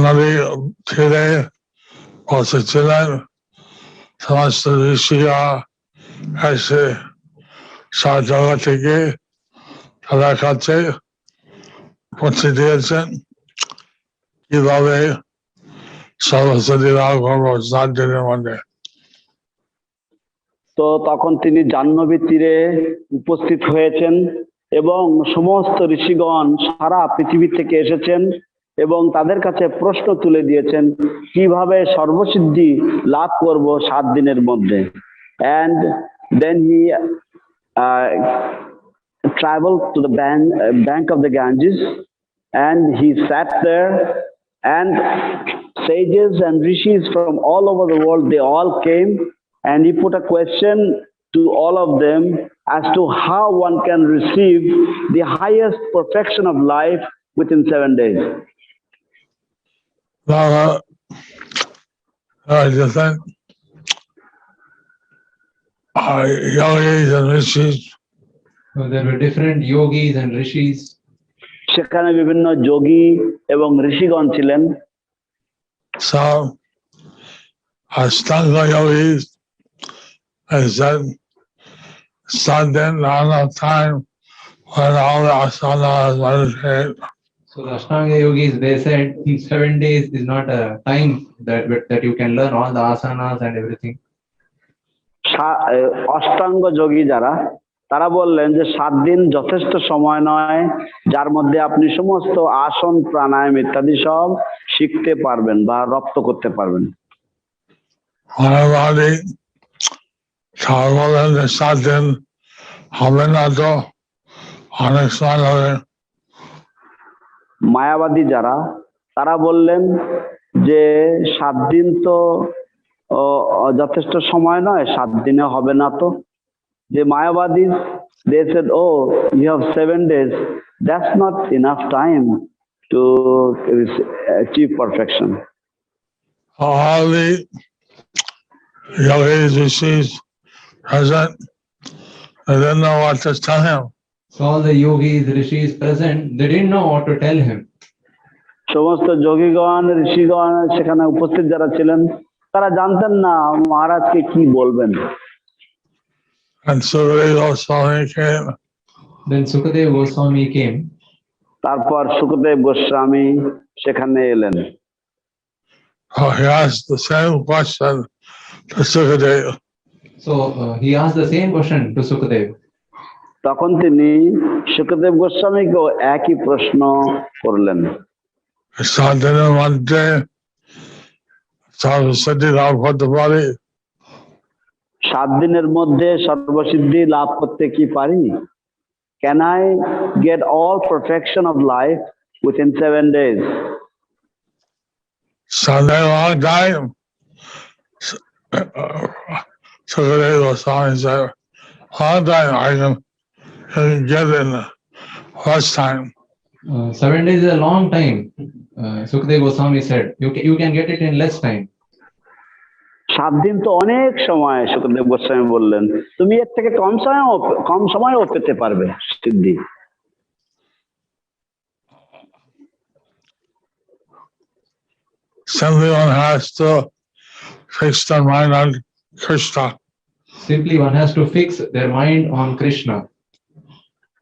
Nadi today বসেছিলেন, সমস্ত ঋষিরা এসে সারা জায়গা থেকে তাদের কাছে পৌঁছে দিয়েছেন কিভাবে সরস্বতী লাভ করবো 7 দিনের মধ্যে। তো তখন তিনি জাহ্নবী তীরে উপস্থিত হয়েছেন এবং সমস্ত ঋষিগণ সারা পৃথিবী থেকে এসেছেন এবং তাদের কাছে প্রশ্ন তুলে দিয়েছেন কিভাবে সর্বসিদ্ধি লাভ করব 7 দিনের মধ্যে। And then he traveled to the bank of the Ganges and he sat there, and sages and rishis from all over the world, they all came, and he put a question to all of them as to how one can receive the highest perfection of life within 7 days. I just think yogis and rishis. So there were different yogis and rishis. সেখানে বিভিন্ন যোগী এবং ঋষিগণ ছিলেন। So Ashtanga yogis, I said, Sunday, not enough time when all the asanas meditate. So the Ashtanga yogis, they said 7 days is not a time that you can learn all the asanas and everything. অষ্টাঙ্গ যোগী যারা, তারা বললেন যে 7 দিন যথেষ্ট সময় নয় যার মধ্যে আপনি সমস্ত আসন প্রাণায়াম ইত্যাদি সব শিখতে পারবেন বা রপ্ত করতে পারবেন। বলেন 7 দিন হবে না, তো অনেক সময় হবে। মায়াবাদী যারা, তারা বললেন যে 7 দিন তো যথেষ্ট সময় নয়, 7 দিনে হবে না তো। The Mayavadis, they said, oh, you have 7 days. That's not enough time to achieve perfection. All the yogis, rishis present, they didn't know what to tell him. So all the yogis, rishis present, they didn't know what to tell him. সমস্ত যোগীগণ ঋষিগণ সেখানে উপস্থিত যারা ছিলেন তারা জানতেন না মহারাজকে কি বলবেন। And Sukadeva Goswami came. Then Sukadeva Goswami came. তারপর সুখদেব গোস্বামী সেখানে এলেন। He asked the same question to Sukadeva. So he asked the same question to Sukadeva. তখন তিনি সুখদেব গোস্বামীকেও একই প্রশ্ন করলেন। 7 দিনের মধ্যে সর্বসিদ্ধি লাভ করতে পারি? 7 দিনের মধ্যে সর্বসিদ্ধি লাভ করতে কি পারি? Can I get all perfection of life within 7 days? Sunday long time. Sukadeva Swami said, long time I can get in less time. 7 days is a long time. Sukadeva Goswami said, you can get it in less time. 7 দিন তো অনেক সময়, সুখদেব গোস্বামী বললেন, তুমি এর থেকে কম সময়ও পেতে পারবে সিদ্ধি। Simply one has to fix their mind on Krishna. Simply one has to fix their mind on Krishna.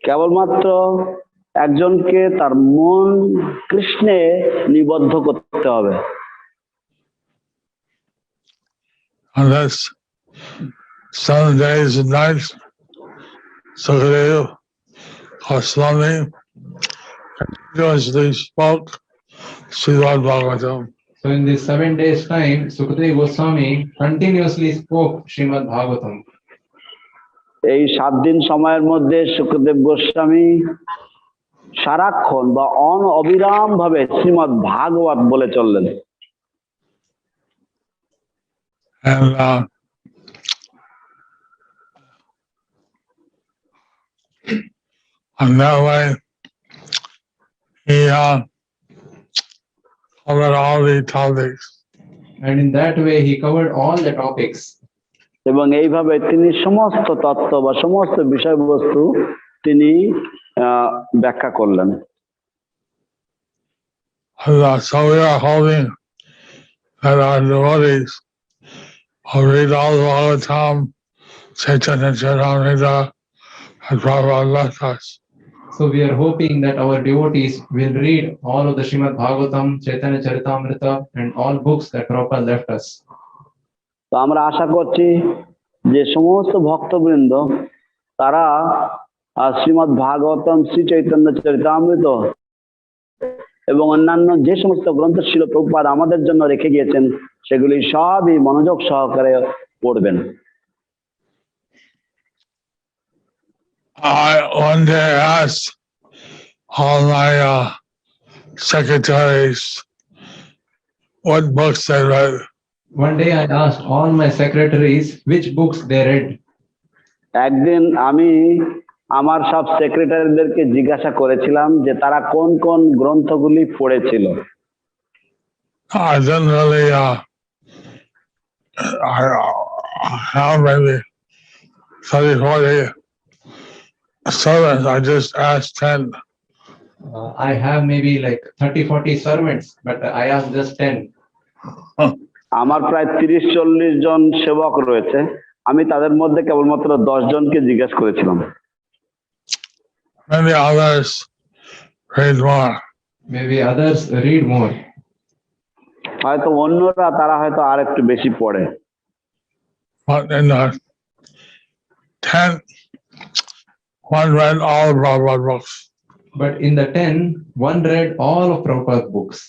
কেবলমাত্র একজনকে তার মন কৃষ্ণে নিবদ্ধ করতে হবে। Unless 7 days and nights, Sukadeva Goswami continuously spoke Srimad Bhagavatam. So in this 7 days time, Sukadeva Goswami continuously spoke Srimad Bhagavatam. এই 7 দিন সময়ের মধ্যে সুখদেব গোস্বামী সারাক্ষণ বা অবিরাম ভাবে শ্রীমদ্ ভাগবত বলে চললেন। And that way, he covered all the topics. And in that way, he covered all the topics. এবং এইভাবে তিনি সমস্ত তত্ত্ব বা সমস্ত বিষয়বস্তু তিনি ব্যাখ্যা করলেন। So we are hoping that our devotees will read all the Bhagavatam, Chaitanya Charitamrita, and Prabhupada left us. So we are hoping that our devotees will read all of the Srimad Bhagavatam, Chaitanya Charitamrita, and all books that Prabhupada left us. তো আমরা আশা করছি যে সমস্ত ভক্তবৃন্দ তারা শ্রীমদ্ ভাগবতম, শ্রী চৈতন্য চরিতামৃত এবং অন্যান্য যে সমস্ত গ্রন্থ শিল প্রভুপাদ আমাদের জন্য রেখে গিয়েছেন সেগুলি সবই মনোযোগ সহকারে পড়বেন। I one day asked all my secretaries what books they read. One day I asked all my secretaries which books they read. একদিন আমি আমার সব সেক্রেটারিদেরকে জিজ্ঞাসা করেছিলাম যে তারা কোন কোন গ্রন্থগুলি পড়েছিল। I didn't really I have maybe 30-40 servants. I just asked 10. I have maybe like 30-40 servants, but I asked just 10. আমার প্রায় 30-40 জন সেবক রয়েছে, আমি তাদের মধ্যে কেবলমাত্র 10 জনকে জিজ্ঞাসা করেছিলাম। Maybe others read more. Maybe others read more. হয়তো অন্যরা তারা হয়তো আর একটু বেশি পড়ে। But in the 10, one read all of Prabhupada books. But in the 10, one read all of Prabhupada's books.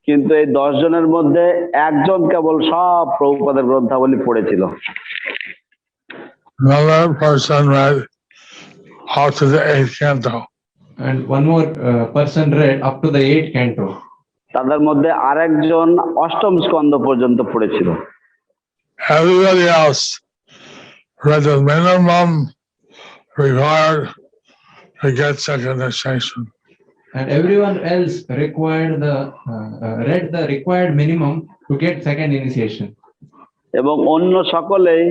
কিন্তু এই 10 জনের মধ্যে একজন কেবল সব প্রভুপাদের গ্রন্থাবলী পড়েছিল। Another person read up to the 8th canto. And one more person read up to the 8th canto. তাদের মধ্যে আরেকজন 8ম স্কন্ধ পর্যন্ত পড়েছিল। Everybody else read the minimum required to get second initiation. And everyone else required read the required minimum to get second initiation. এবং অন্য সকলেই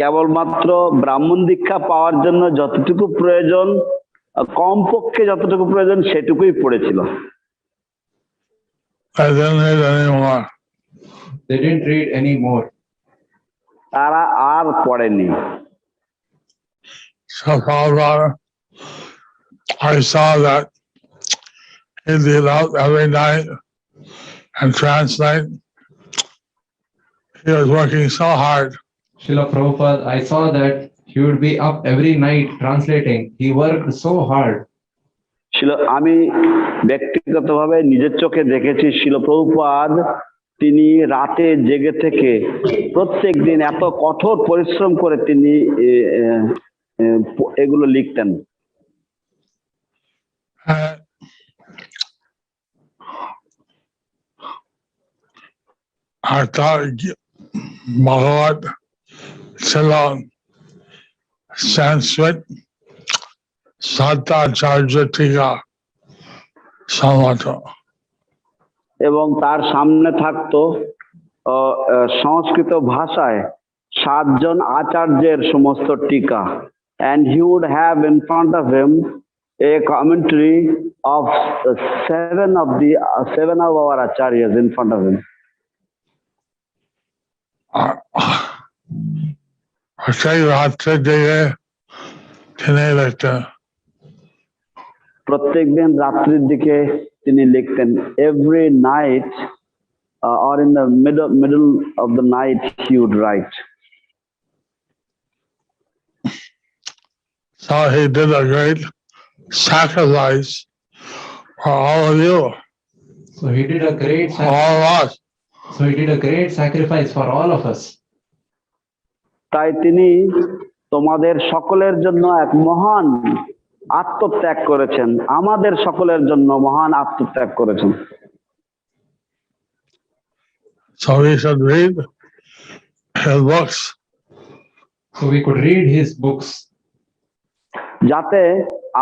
কেবলমাত্র ব্রাহ্মণ দীক্ষা পাওয়ার জন্য যতটুকু প্রয়োজন, কমপক্ষে যতটুকু প্রয়োজন সেটুকুই পড়েছিল। I didn't read anymore. They didn't read any more. তারা আর পড়েনি। So Prabhupada, I saw that he did out every night and translate. He was working so hard. Srila Prabhupada, I saw that he would be up every night translating. He worked so hard. আমি ব্যক্তিগতভাবে নিজের চোখে দেখেছি শিল প্রভুপাদ তিনি রাতে জেগে থেকে প্রত্যেক দিন এত কঠোর পরিশ্রম করে তিনি এগুলো লিখতেন। I thought Bhagavat Sila Sanskrit Satacharya Tika Samata. এবং তার সামনে থাকতো সংস্কৃত ভাষায় 7 জন আচার্যের সমস্ত টিকা, and he would have in front of him a commentary of seven of our acharyas in front of him. প্রত্যেকদিন রাত্রির দিকে তিনি লিখতেন. Every night or in the middle of the night he would write. So he did a great sacrifice for all of you. So he did a great all of us. So he did a great sacrifice for all of us. তাই তিনি তোমাদের সকলের জন্য এক মহান আত্মত্যাগ করেছেন, আমাদের সকলের জন্য মহান আত্মত্যাগ করেছেন. So we should read his books. So we could read his books. যাতে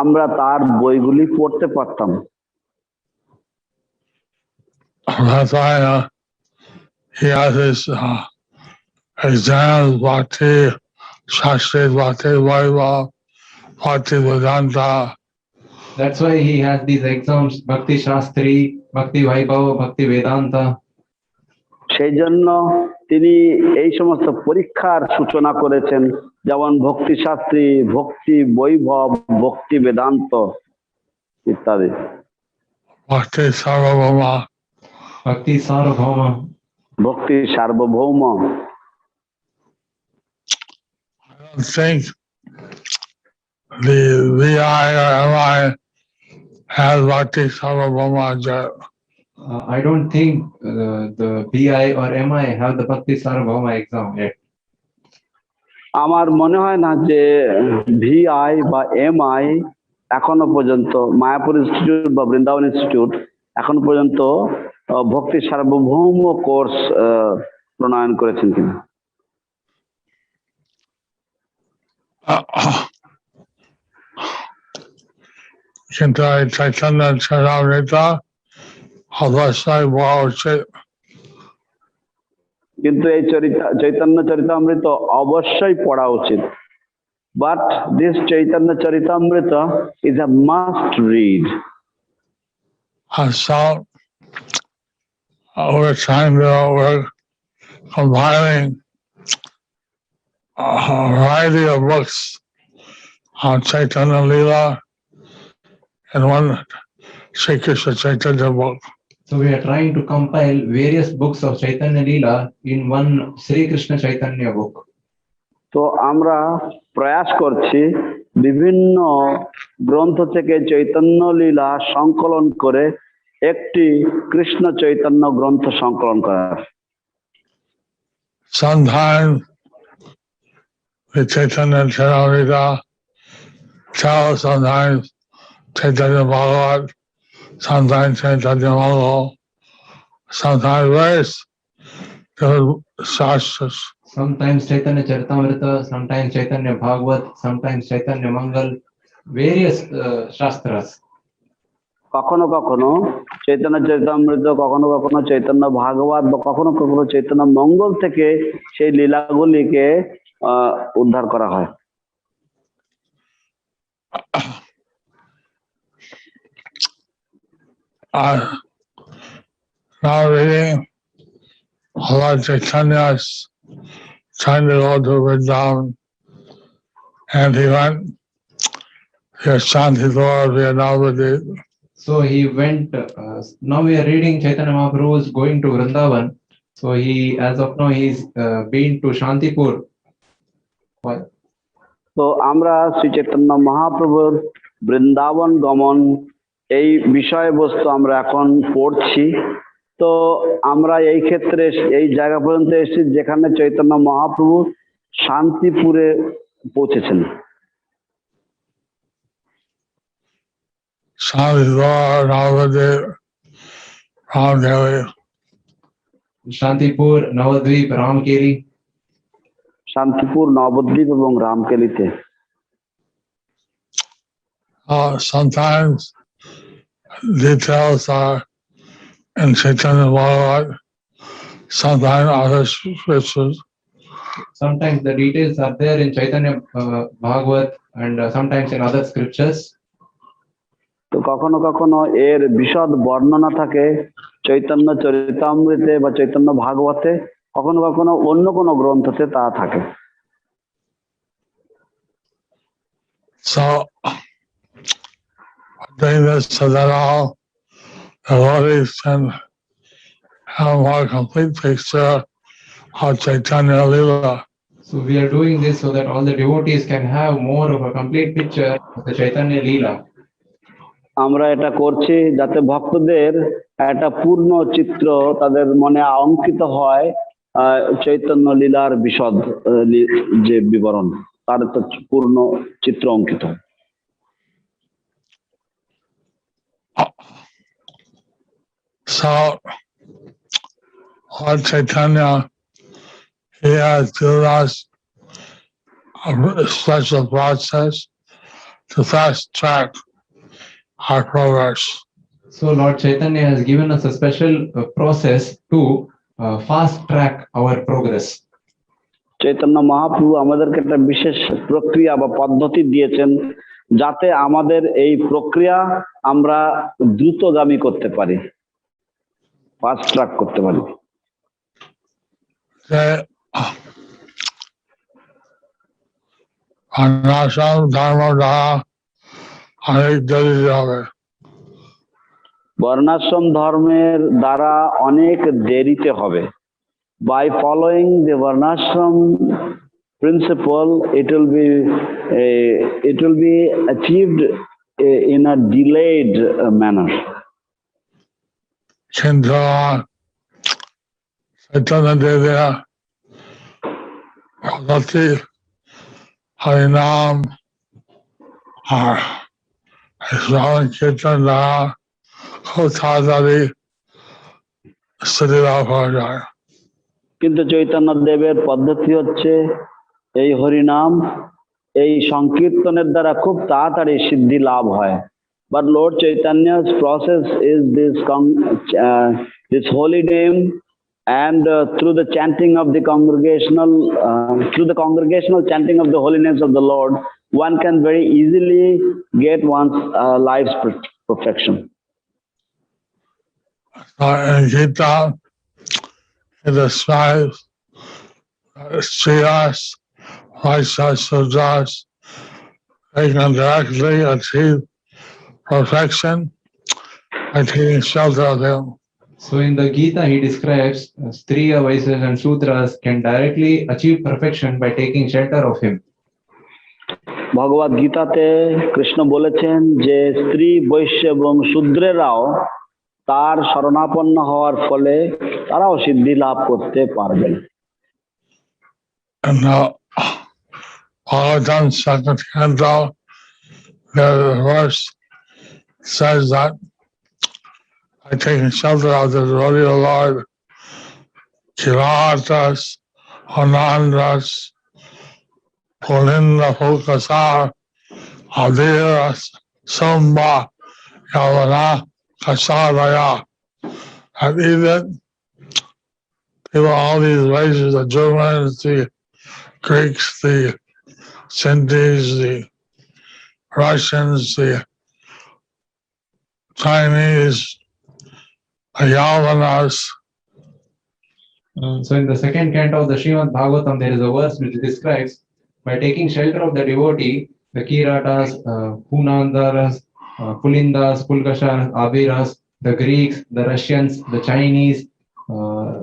আমরা তার বইগুলি পড়তে পারতাম. That's why he has his exams, Bhakti, Shastri, Bhakti, Vaibhav, Bhakti Vedanta. That's why he has these exams, Bhakti Shastri, Bhakti Vaibhav, Bhakti Vedanta. সেই জন্য তিনি এই সমস্ত পরীক্ষার সূচনা করেছেন, যেমন ভক্তি শাস্ত্রী, ভক্তি বৈভব, ভক্তি বেদান্ত ইত্যাদি. Bhakti Sarvabhauma. Bhakti Sarvabhauma. ভক্তি সার্বভৌম. I don't think the VI or MI has Bhakti Sarvabhauma yet. I don't think the BI or MI have the Bhakti Sarvabhauma exam yet. আমার মনে হয় না যে VI বা MI এখনো পর্যন্ত, মায়াপুর ইনস্টিটিউট বা বৃন্দাবন ইনস্টিটিউট এখনো পর্যন্ত ভক্তি সার্বভৌম কোর্স প্রণয়ন করেছেন কিনা. কিন্তু Chaitanya Charitamrita অবশ্যই পড়া উচিত. কিন্তু এই চৈতন্য চরিতামৃত অবশ্যই পড়া উচিত. But this Chaitanya Charitamrita is a must read. So we're compiling a variety of books on Chaitanya Leela and one Śrī Kṛṣṇa Chaitanya book. So we are trying to compile various books of Chaitanya Leela in one Śrī Kṛṣṇa Chaitanya book. তো আমরা প্রয়াস করছি বিভিন্ন গ্রন্থ থেকে চৈতন্য লীলা সংকলন করে একটি কৃষ্ণ চৈতন্য গ্রন্থ সংকলন করার. Sometimes the Chaitanya Charitamrita tells, sometimes Chaitanya Bhagavat, sometimes Chaitanya Mangal, sometimes various different shastras. Sometimes Chaitanya Charitamrita, sometimes Chaitanya Bhagavat, sometimes Chaitanya Mangal, various shastras. কখনো কখনো চৈতন্য চরিতামৃত, কখনো কখনো চৈতন্য ভাগবত বা কখনো কখনো চৈতন্য মঙ্গল থেকে সেই লীলাগুলিকে উদ্ধার করা হয়. Now reading Lord Chaitanya's trying to go to Vrindavan, and he went to Shanti. So he went, now we are reading Chaitanya Mahaprabhu is going to Vrindavan. So he, as of now, he's been to Shantipur. তো আমরা শ্রী চৈতন্য মহাপ্রভুর বৃন্দাবন গমন এই বিষয়বস্তু আমরা এখন পড়ছি. তো আমরা এই ক্ষেত্রে এই জায়গা পর্যন্ত এসেছি যেখানে চৈতন্য মহাপ্রভু শান্তিপুরে পৌঁছেছেন. Shantipur, Navadvip, Ramkeli. Shantipur, Nabadwip এবং রামকেলিতে। Sometimes details are in Chaitanya Bhagavat, sometimes other scriptures. Sometimes the details are there in Chaitanya Bhagavat and sometimes in other scriptures. তো কখনো কখনো এর বিশদ বর্ণনা থাকে চৈতন্য চরিতামৃতে বা চৈতন্য ভাগবতে, কখনো কখনো অন্য কোনো গ্রন্থতে তা থাকে। So, doing this so that all devotees can have a more complete picture of Chaitanya Lila. So we are doing this so that all the devotees can have more of a complete picture of the Chaitanya Leela. আমরা এটা করছি যাতে ভক্তদের একটা পূর্ণ চিত্র তাদের মনে অঙ্কিত হয় চৈতন্য লীলার বিশদ যে বিবরণ, তার তো পূর্ণ চিত্র অঙ্কিত। So, Lord Chaitanya, he has given us a special process to fast track our progress. So Lord Chaitanya has given us a special process to fast track our progress. Chaitanya Mahaprabhu আমাদেরকে একটা বিশেষ প্রক্রিয়া বা পদ্ধতি দিয়েছেন যাতে আমাদের এই প্রক্রিয়া আমরা দ্রুতগামী করতে পারি, ফাস্ট ট্র্যাক করতে পারি। বর্ণাশ্রম ধর্মের দ্বারা অনেক দেরিতে হবে। By following the varnashram principle, it will be achieved in a delayed manner. Chaitanya Devya, arhaṇam, eṣaṃ Chaitanya, gocaraḥ, siddhi-লাভ হয়ে যায়। কিন্তু চৈতন্য দেবের পদ্ধতি হচ্ছে এই হরিনাম, এই সংকীর্তনের দ্বারা খুব তাড়াতাড়ি সিদ্ধি লাভ হয়। But Lord Chaitanya's process is this holy name, and through the chanting of the congregational chanting of the holy names of the Lord, one can very easily get one's life's perfection. In Gita, it describes Sridas, Rājasūyas, they can directly achieve perfection by taking shelter of him. So in the Gita, he describes Striya, Vaisas and Sudras can directly achieve perfection by taking shelter of him. ভগবদ গীতাতে কৃষ্ণ বলেছেন যে স্ত্রী, বৈশ্য এবং শূদ্রেরাও তার শরণাপন্ন হওয়ার ফলে তারাও সিদ্ধি লাভ করতে পারবেন। And Bhagavatam second canto, the verse says that by taking shelter of the devotee of the Lord, Kilatas, Anandas, Pulinda Pulkasar, āvir, samba, yavana, kasadaya. And even people, all these races, the Germans, the Greeks, the Sindhis, the Russians, the Chinese, the Yavanas. So in the second canto of the Srimad Bhagavatam, there is a verse which describes by taking shelter of the devotee, the Kiratas, Hunandaras, Pulindas, Pulkashas, Āviras, the Greeks, the Russians, the Chinese,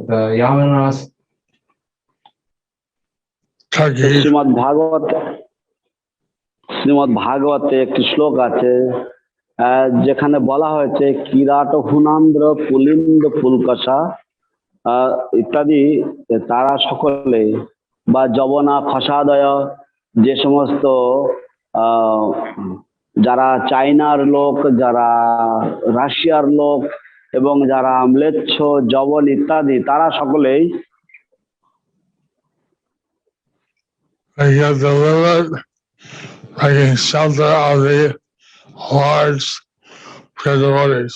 the Yavanas. Shrimad ভাগবতে একটি শ্লোক আছে যেখানে বলা হয়েছে কিরাট, হুনান্দ্র, পুলিন্দ, পুলকাশা ইত্যাদি তারা সকলে, বা যবনা, খসাদয়, যে সমস্ত যারা চায়নার লোক, যারা রাশিয়ার লোক এবং যারা ম্লেচ্ছ, যবন ইত্যাদি, তারা সকলেই they get delivered, taking shelter of the Lord's pure devotees.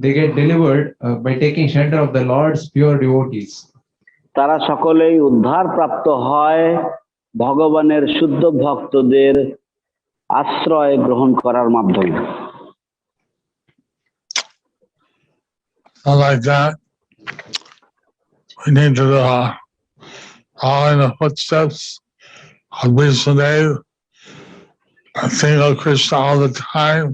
They get delivered by taking shelter of the Lord's pure devotees. তারা সকলেই উদ্ধার প্রাপ্ত হয় ভগবানের শুদ্ধ ভক্তদের আশ্রয় গ্রহণ করার মাধ্যমে। Like that, we need to follow in the footsteps of Vishnudev and think of Krishna all the time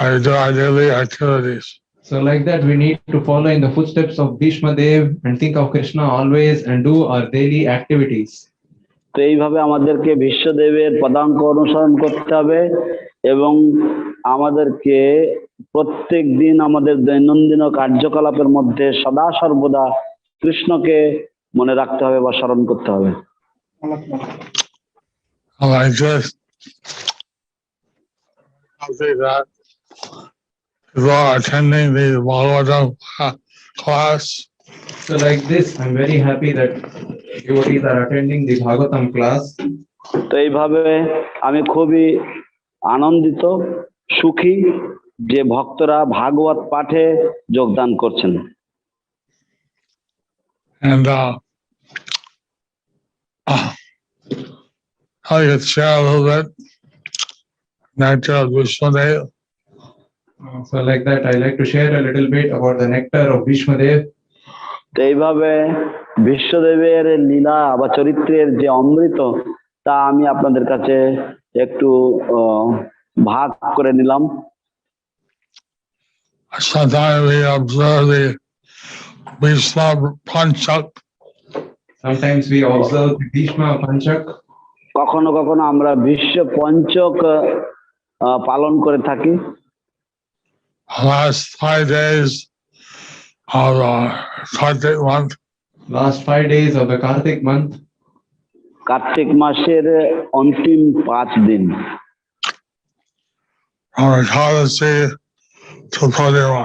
and do our daily activities. So like that, we need to follow in the footsteps of Bhishma Dev and think of Krishna always and do our daily activities. তো এইভাবে আমাদেরকে বিশ্বদেবের পদাঙ্ক অনুসরণ করতে হবে এবং আমাদেরকে প্রত্যেক দিন আমাদের দৈনন্দিন কার্যকলাপের মধ্যে সদা সর্বদা কৃষ্ণকে মনে রাখতে হবে বা স্মরণ করতে হবে। Like this, I'll say that people are attending the Bhagavatam class. So like this, I'm very happy that devotees are attending the Bhagavatam class. তো এইভাবে আমি খুবই আনন্দিত সুখী যে ভক্তরা ভাগবত পাঠে যোগদান করছেন। And I could share a little bit nectar of Vishnudev. So like that, I like to share a little bit about the nectar of Bhishma Dev. তো এইভাবে বিশ্বদেবের লীলা বা চরিত্রের যে অমৃত তা আমি আপনাদের কাছে একটু ভাগ করে নিলাম। Sometimes we observe the Bhishma Panchak. Sometimes we observe the Bhishma Panchak. কখনো কখনো আমরা বিশ্ব পঞ্চক পালন করে থাকি। Last 5 days of Kartik month. Last 5 days of the Kartik month. Kartik মাসের অন্তিম 5 দিন। From Ekadashi to Purnima.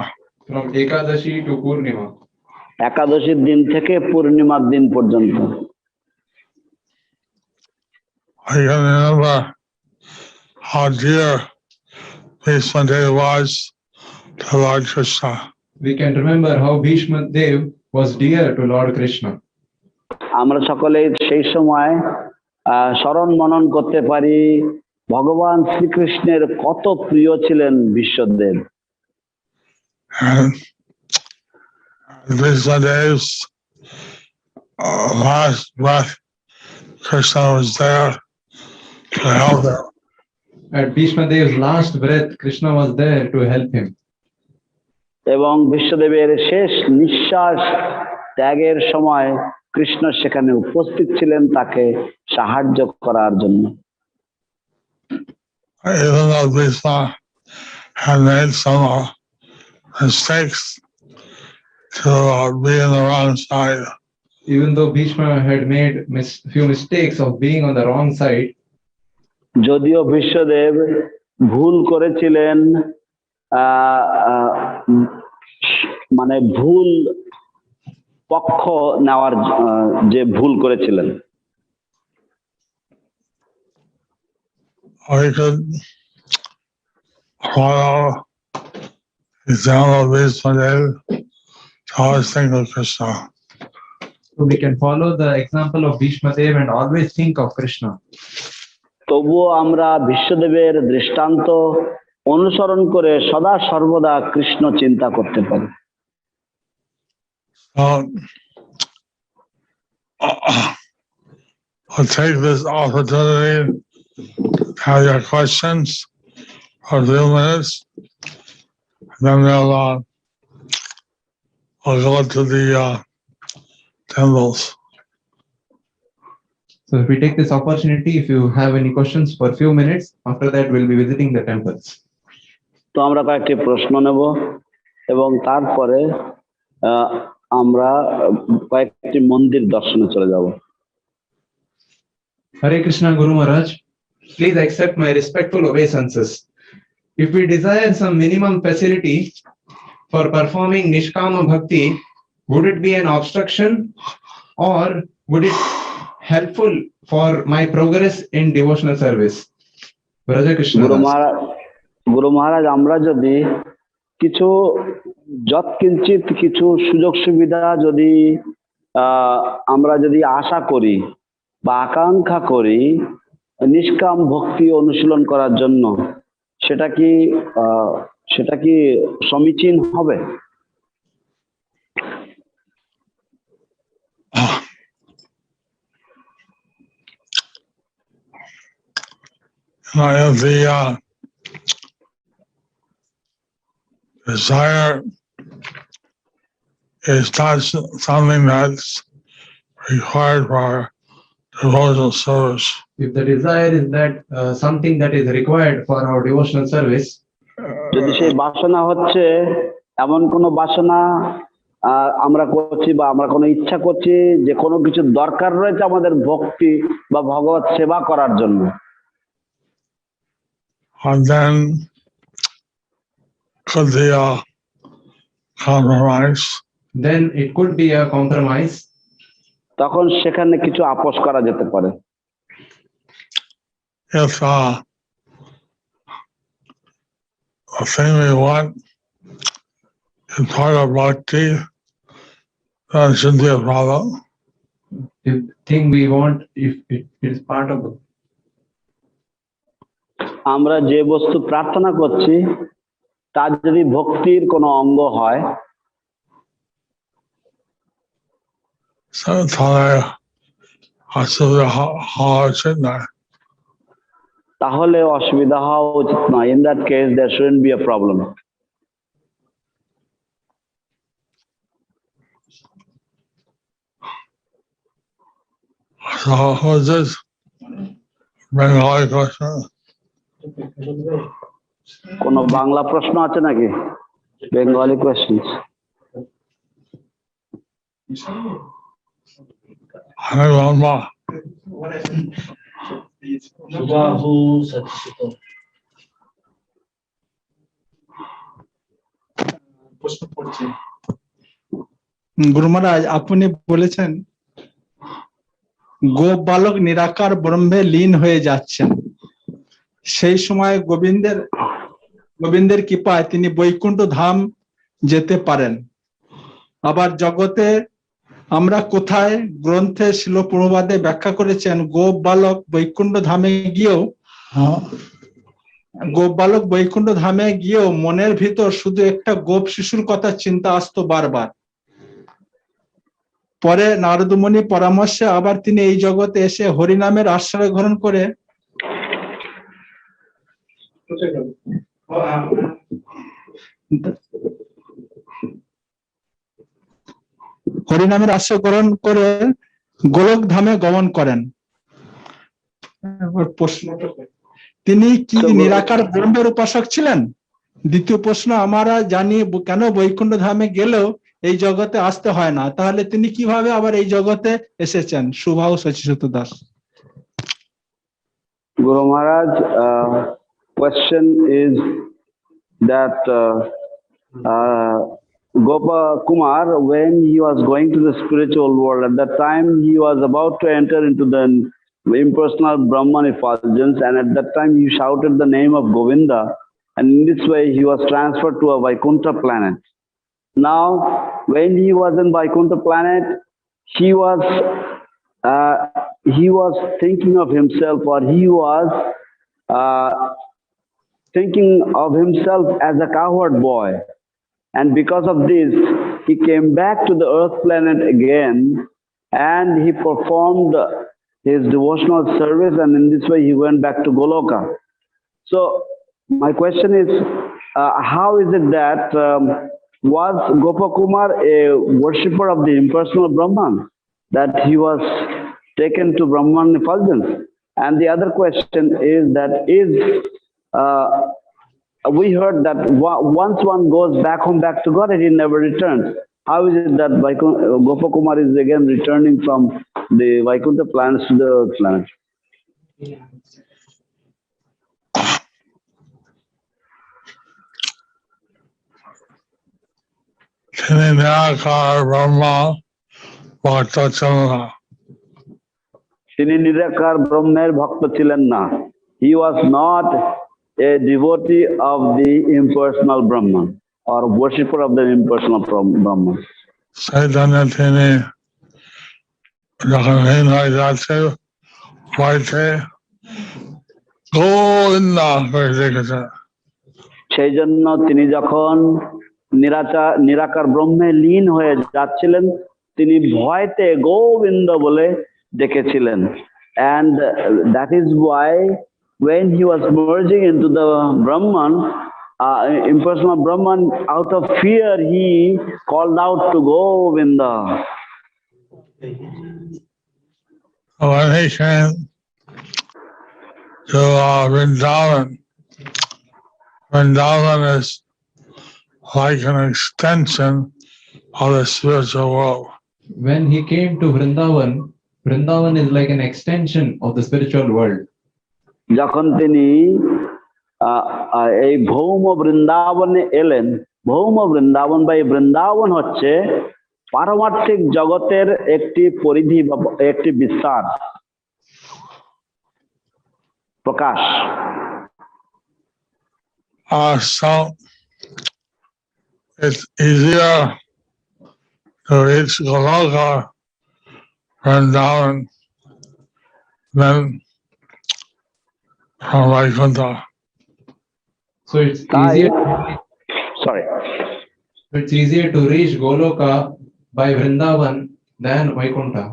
From Ekadashi to Purnima. একাদশীর দিন থেকে পূর্ণিমার দিন পর্যন্ত। I can remember how dear Bhishma Dev was to Lord Krishna. We can remember how Bhishma Dev was dear to Lord Krishna. আমরা সকলে সেই সময় স্মরণ মনন করতে পারি ভগবান শ্রীকৃষ্ণের কত প্রিয় ছিলেন Biswadeb. And Bhishma Dev's last breath, Krishna was there to help him. At Bhishma Dev's last breath, Krishna was there to help him. এবং বিশ্বদেবের শেষ নিঃশ্বাস ত্যাগের সময় কৃষ্ণ সেখানে উপস্থিত ছিলেন তাকে সাহায্য করার জন্য। Even though Bhishma had made some mistakes to be on the wrong side. Even though Bhishma had made few mistakes of being on the wrong side. যদিও বিশ্বদেব ভুল করেছিলেন মানে ভুল পক্ষ নেওয়ার যে ভুল করেছিলেন। We could follow the example of Bhishma Dev to always think of Krishna. So we can follow the example of Bhishma Dev and always think of Krishna. তবুও আমরা বিশ্বদেবের দৃষ্টান্ত অনুসরণ করে সদা সর্বদা কৃষ্ণ চিন্তা করতে পারি। I'll take this opportunity to have your questions for a few minutes, and then we'll go to the temples. So if we take this opportunity, if you have any questions for a few minutes, after that we'll be visiting the temples. তো আমরা কয়েকটি প্রশ্ন নেব এবং তারপরে আমরা কয়েকটি মন্দির দর্শনে চলে যাব। Hare Krishna Guru Maharaj, please accept my respectful obeisances. If we desire some minimum facility for performing Nishkama Bhakti, would it be an obstruction or would it helpful for my progress in devotional service? Raja Krishna. Guru Maharaj, আমরা যদি কিছু যৎকিঞ্চিত কিছু সুযোগ সুবিধা যদি আমরা যদি আশা করি বা আকাঙ্ক্ষা করি নিষ্কাম ভক্তি অনুশীলন করার জন্য, সেটা কি সমীচীন হবে? If the desire is not something that's required for devotional service. If the desire is that something that is required for our devotional service, যদি সেই বাসনা হচ্ছে এমন কোন বাসনা আমরা করছি বা আমরা কোনো ইচ্ছা করছি যে কোনো কিছু দরকার রয়েছে আমাদের ভক্তি বা ভগবত সেবা করার জন্য, and then could be a compromise. Then it could be a compromise. তখন সেখানে কিছু আপোষ করা যেতে পারে। If a thing we want is part of bhakti, then it shouldn't be a problem. If the thing we want, if it is part of the, আমরা যে বস্তু প্রার্থনা করছি তার যদি ভক্তির কোনো অঙ্গ হয়, তাহলে অসুবিধা হওয়া উচিত নয়। In that case, there shouldn't be a problem. So who's this Bengali question? কোনো বাংলা প্রশ্ন আছে নাকি? Bengali questions. গুরু মহারাজ, আপনি বলেছেন গোপ বালক নিরাকার ব্রহ্মে লীন হয়ে যাচ্ছেন, সেই সময় গোবিন্দের কৃপায় তিনি বৈকুণ্ঠ ধাম যেতে পারেন। আবার জগতে আমরা কোথায় গ্রন্থে শিল প্রভুপাদে ব্যাখ্যা করেছেন গোপ বালক বৈকুণ্ঠ ধামে গিয়েও মনের ভিতর শুধু একটা গোপ শিশুর কথা চিন্তা আসতো বারবার। পরে নারদ মুনি পরামর্শে আবার তিনি এই জগতে এসে হরিনামের আশ্রয় গ্রহণ করে গোলক ধামে গমন করেন। তিনি কি নিরাকার ব্রহ্মের উপাসক ছিলেন? দ্বিতীয় প্রশ্ন, আমরা জানি কেন বৈকুণ্ঠ ধামে গেলেও এই জগতে আসতে হয় না, তাহলে তিনি কিভাবে আবার এই জগতে এসেছেন? সুভাও শশীসূত Das. Guru Maharaj, question is that Gopa Kumar, when he was going to the spiritual world, at that time he was about to enter into the impersonal Brahman effulgence, and at that time he shouted the name of Govinda, and in this way he was transferred to a Vaikuntha planet. Now, when he was in Vaikuntha planet, he was thinking of himself, or he was thinking of himself as a cowherd boy. And because of this, he came back to the earth planet again, and he performed his devotional service, and in this way he went back to Goloka. So my question is, how is it that was Gopakumar a worshipper of the impersonal Brahman, that he was taken to Brahman effulgence? And the other question is that we heard that once one goes back home, back to God, he never returns. How is it that Gopakumar is again returning from the Vaikuntha planets to the earth planet? Brahma Bhakta Chandra. তিনি নিরাকার ব্রহ্মের ভক্ত ছিলেন না। He was not a devotee of the impersonal Brahman or worshipper of the impersonal Brahman. Chaitanya তিনি যখন হীন হয়ে যাচ্ছে ভয়তে গোবিন্দা করে দেখেছে। সেই জন্য তিনি যখন নিরাকার ব্রহ্মে লীন হয়ে যাচ্ছিলেন, তিনি ভয়তে গোবিন্দ বলে ডেকেছিলেন। And that is why when he was merging into the Brahman, impersonal Brahman, out of fear he called out to Govinda. When he came to Vrindavan, Vrindavan is like an extension of the spiritual world. When he came to Vrindavan, Vrindavan is like an extension of the spiritual world. যখন তিনি এই ভৌম বৃন্দাবনে এলেন, ভৌম বৃন্দাবন বা এই বৃন্দাবন হচ্ছে পারমার্থিক জগতের একটি পরিধি বা একটি বিস্তার প্রকাশ। So it's easier to reach Goloka Vrindavan than from Vaikuntha. So it's easier. Sorry. It's easier to reach Goloka by Vrindavan than Vaikuntha.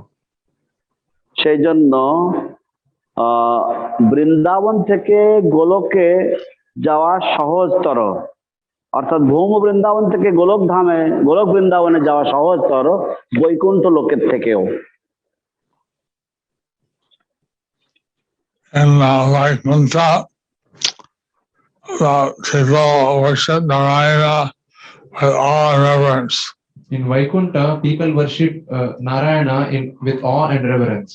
সেই জন্য বৃন্দাবন থেকে গোলকে যাওয়া সহজতর, অর্থাৎ ভৌম বৃন্দাবন থেকে গোলক ধামে, গোলক বৃন্দাবনে যাওয়া সহজতর বৈকুণ্ঠ লোকের থেকেও। And Vaikuntha, people worship Narayana with awe and reverence. In Vaikuntha, people worship Narayana with awe and reverence.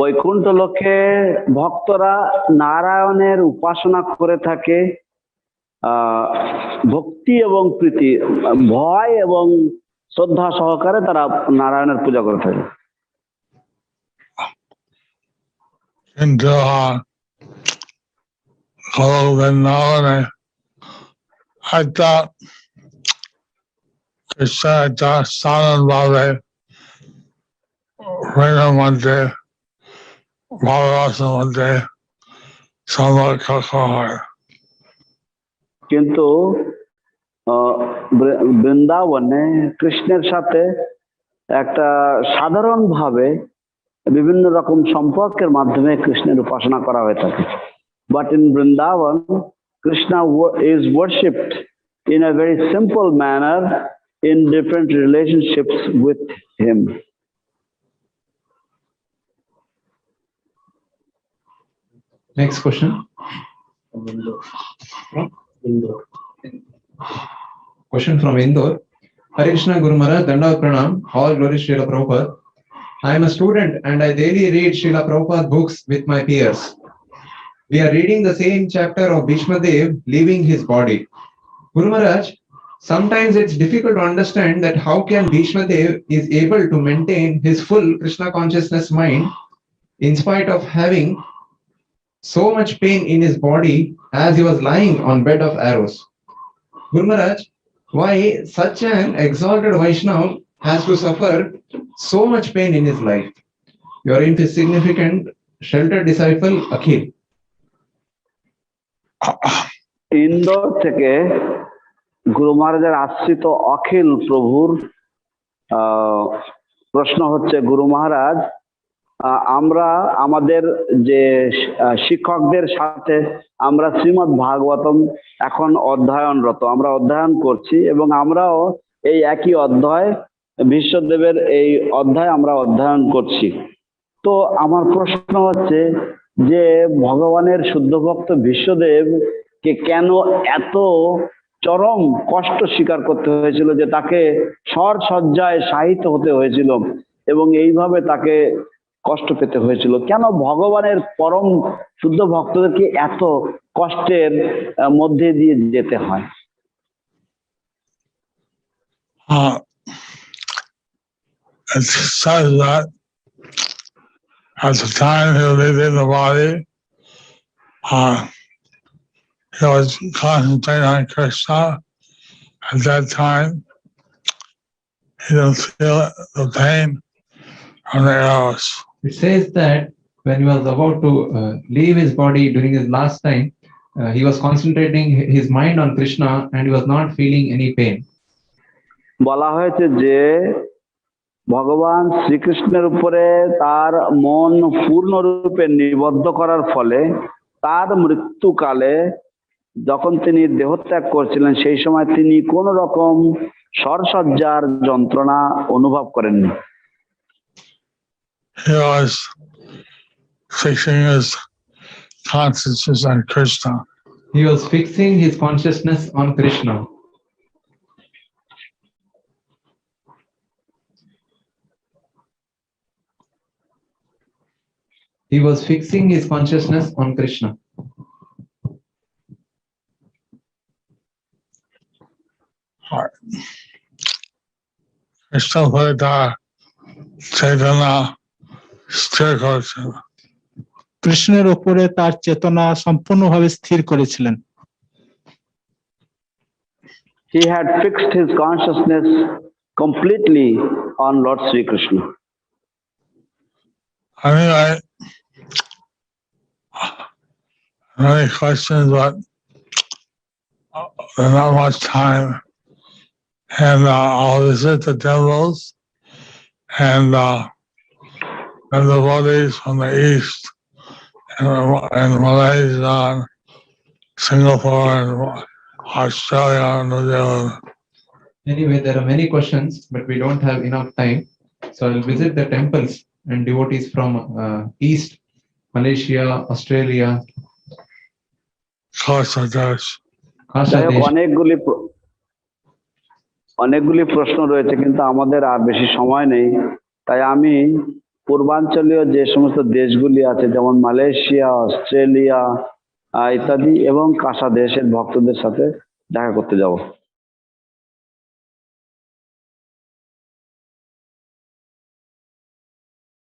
Vaikuntha লোকে ভক্তরা নারায়ণের উপাসনা করে থাকে ভক্তি এবং প্রীতি, ভয় এবং শ্রদ্ধা সহকারে তারা নারায়ণের পূজা করে থাকে। Into Vrindavan, I thought Krishna Sanan Bhave Rena one day, Bhagavatam one day, somewhat Kakahar. কিন্তু বৃন্দাবনে কৃষ্ণের সাথে একটা সাধারণভাবে বিভিন্ন রকম সম্পর্কের মাধ্যমে কৃষ্ণের উপাসনা করা হয়ে থাকে। But in Vrindavan, Krishna is worshipped in a very simple manner in different relationships with him. Next question. Question from Indore. Hare Krishna Guru Maharaj, Dandavat Pranam, all glory Srila Prabhupada. I am a student and I daily read Srila Prabhupada books with my peers. We are reading the same chapter of Bhishma Dev leaving his body. Guru Maharaj, sometimes it's difficult to understand that how can Bhishma Dev is able to maintain his full Krishna consciousness mind in spite of having so much pain in his body as he was lying on bed of arrows. Guru Maharaj, why such an exalted Vaishnava has to suffer so much pain in his life? Your insignificant, sheltered disciple, Akhil. Indore থেকে গুরু মহারাজের আশ্রিত অখিল প্রভুর প্রশ্ন হচ্ছে, গুরু মহারাজ, আমরা আমাদের যে শিক্ষকদের সাথে আমরা শ্রীমদ ভাগবতম এখন অধ্যয়নরত, আমরা অধ্যয়ন করছি এবং আমরাও এই একই অধ্যায়, বিশ্বদেবের এই অধ্যায় আমরা অধ্যয়ন করছি। তো আমার প্রশ্ন হচ্ছে যে ভগবানের শুদ্ধ ভক্ত বিশ্বদেবকে কেন এত চরম কষ্ট স্বীকার করতে হয়েছিল, যে তাকে স্বরসজ্জায় শায়িত হতে হয়েছিল এবং এইভাবে তাকে কষ্ট পেতে হয়েছিল? কেন ভগবানের পরম শুদ্ধ ভক্তদেরকে এত কষ্টের মধ্যে দিয়ে যেতে হয়? It says that at the time he was leaving the body, he was concentrating on Krishna. At that time, he didn't feel the pain from the arrows. It says that when he was about to leave his body during his last time, he was concentrating his mind on Krishna and he was not feeling any pain. বলা হয়েছে যে ভগবান শ্রীকৃষ্ণের উপরে তার মন পূর্ণরূপে নিবদ্ধ করার ফলে তার মৃত্যুকালে যখন তিনি দেহত্যাগ করছিলেন সেই সময় তিনি কোন রকম শরসজ্জার যন্ত্রণা অনুভব করেননি। He was fixing his consciousness on Krishna. He was fixing his consciousness on Krishna. He was fixing his consciousness on Krishna. Krishna upapeda Chaitanya স্থির করেছেন। কৃষ্ণের উপরে তার চেতনা সম্পূর্ণভাবে স্থির করেছিলেন। He had fixed his consciousness completely on Lord Śrī Kṛṣṇa. Anyway, any questions, but there's not much time. And I'll visit the temples and the devotees from the East and Malaysia, and Singapore, and Australia, and New Zealand. Anyway, there are many questions, but we don't have enough time. So I'll visit the temples and devotees from East, Malaysia, Australia, Kasha Desh. অনেকগুলি প্রশ্ন রয়েছে কিন্তু আমাদের আর বেশি সময় নেই, তাই আমি পূর্বাঞ্চলীয় যে সমস্ত দেশগুলি আছে যেমন মালয়েশিয়া, অস্ট্রেলিয়া ইত্যাদি এবং কাশা দেশের ভক্তদের সাথে দেখা করতে যাব।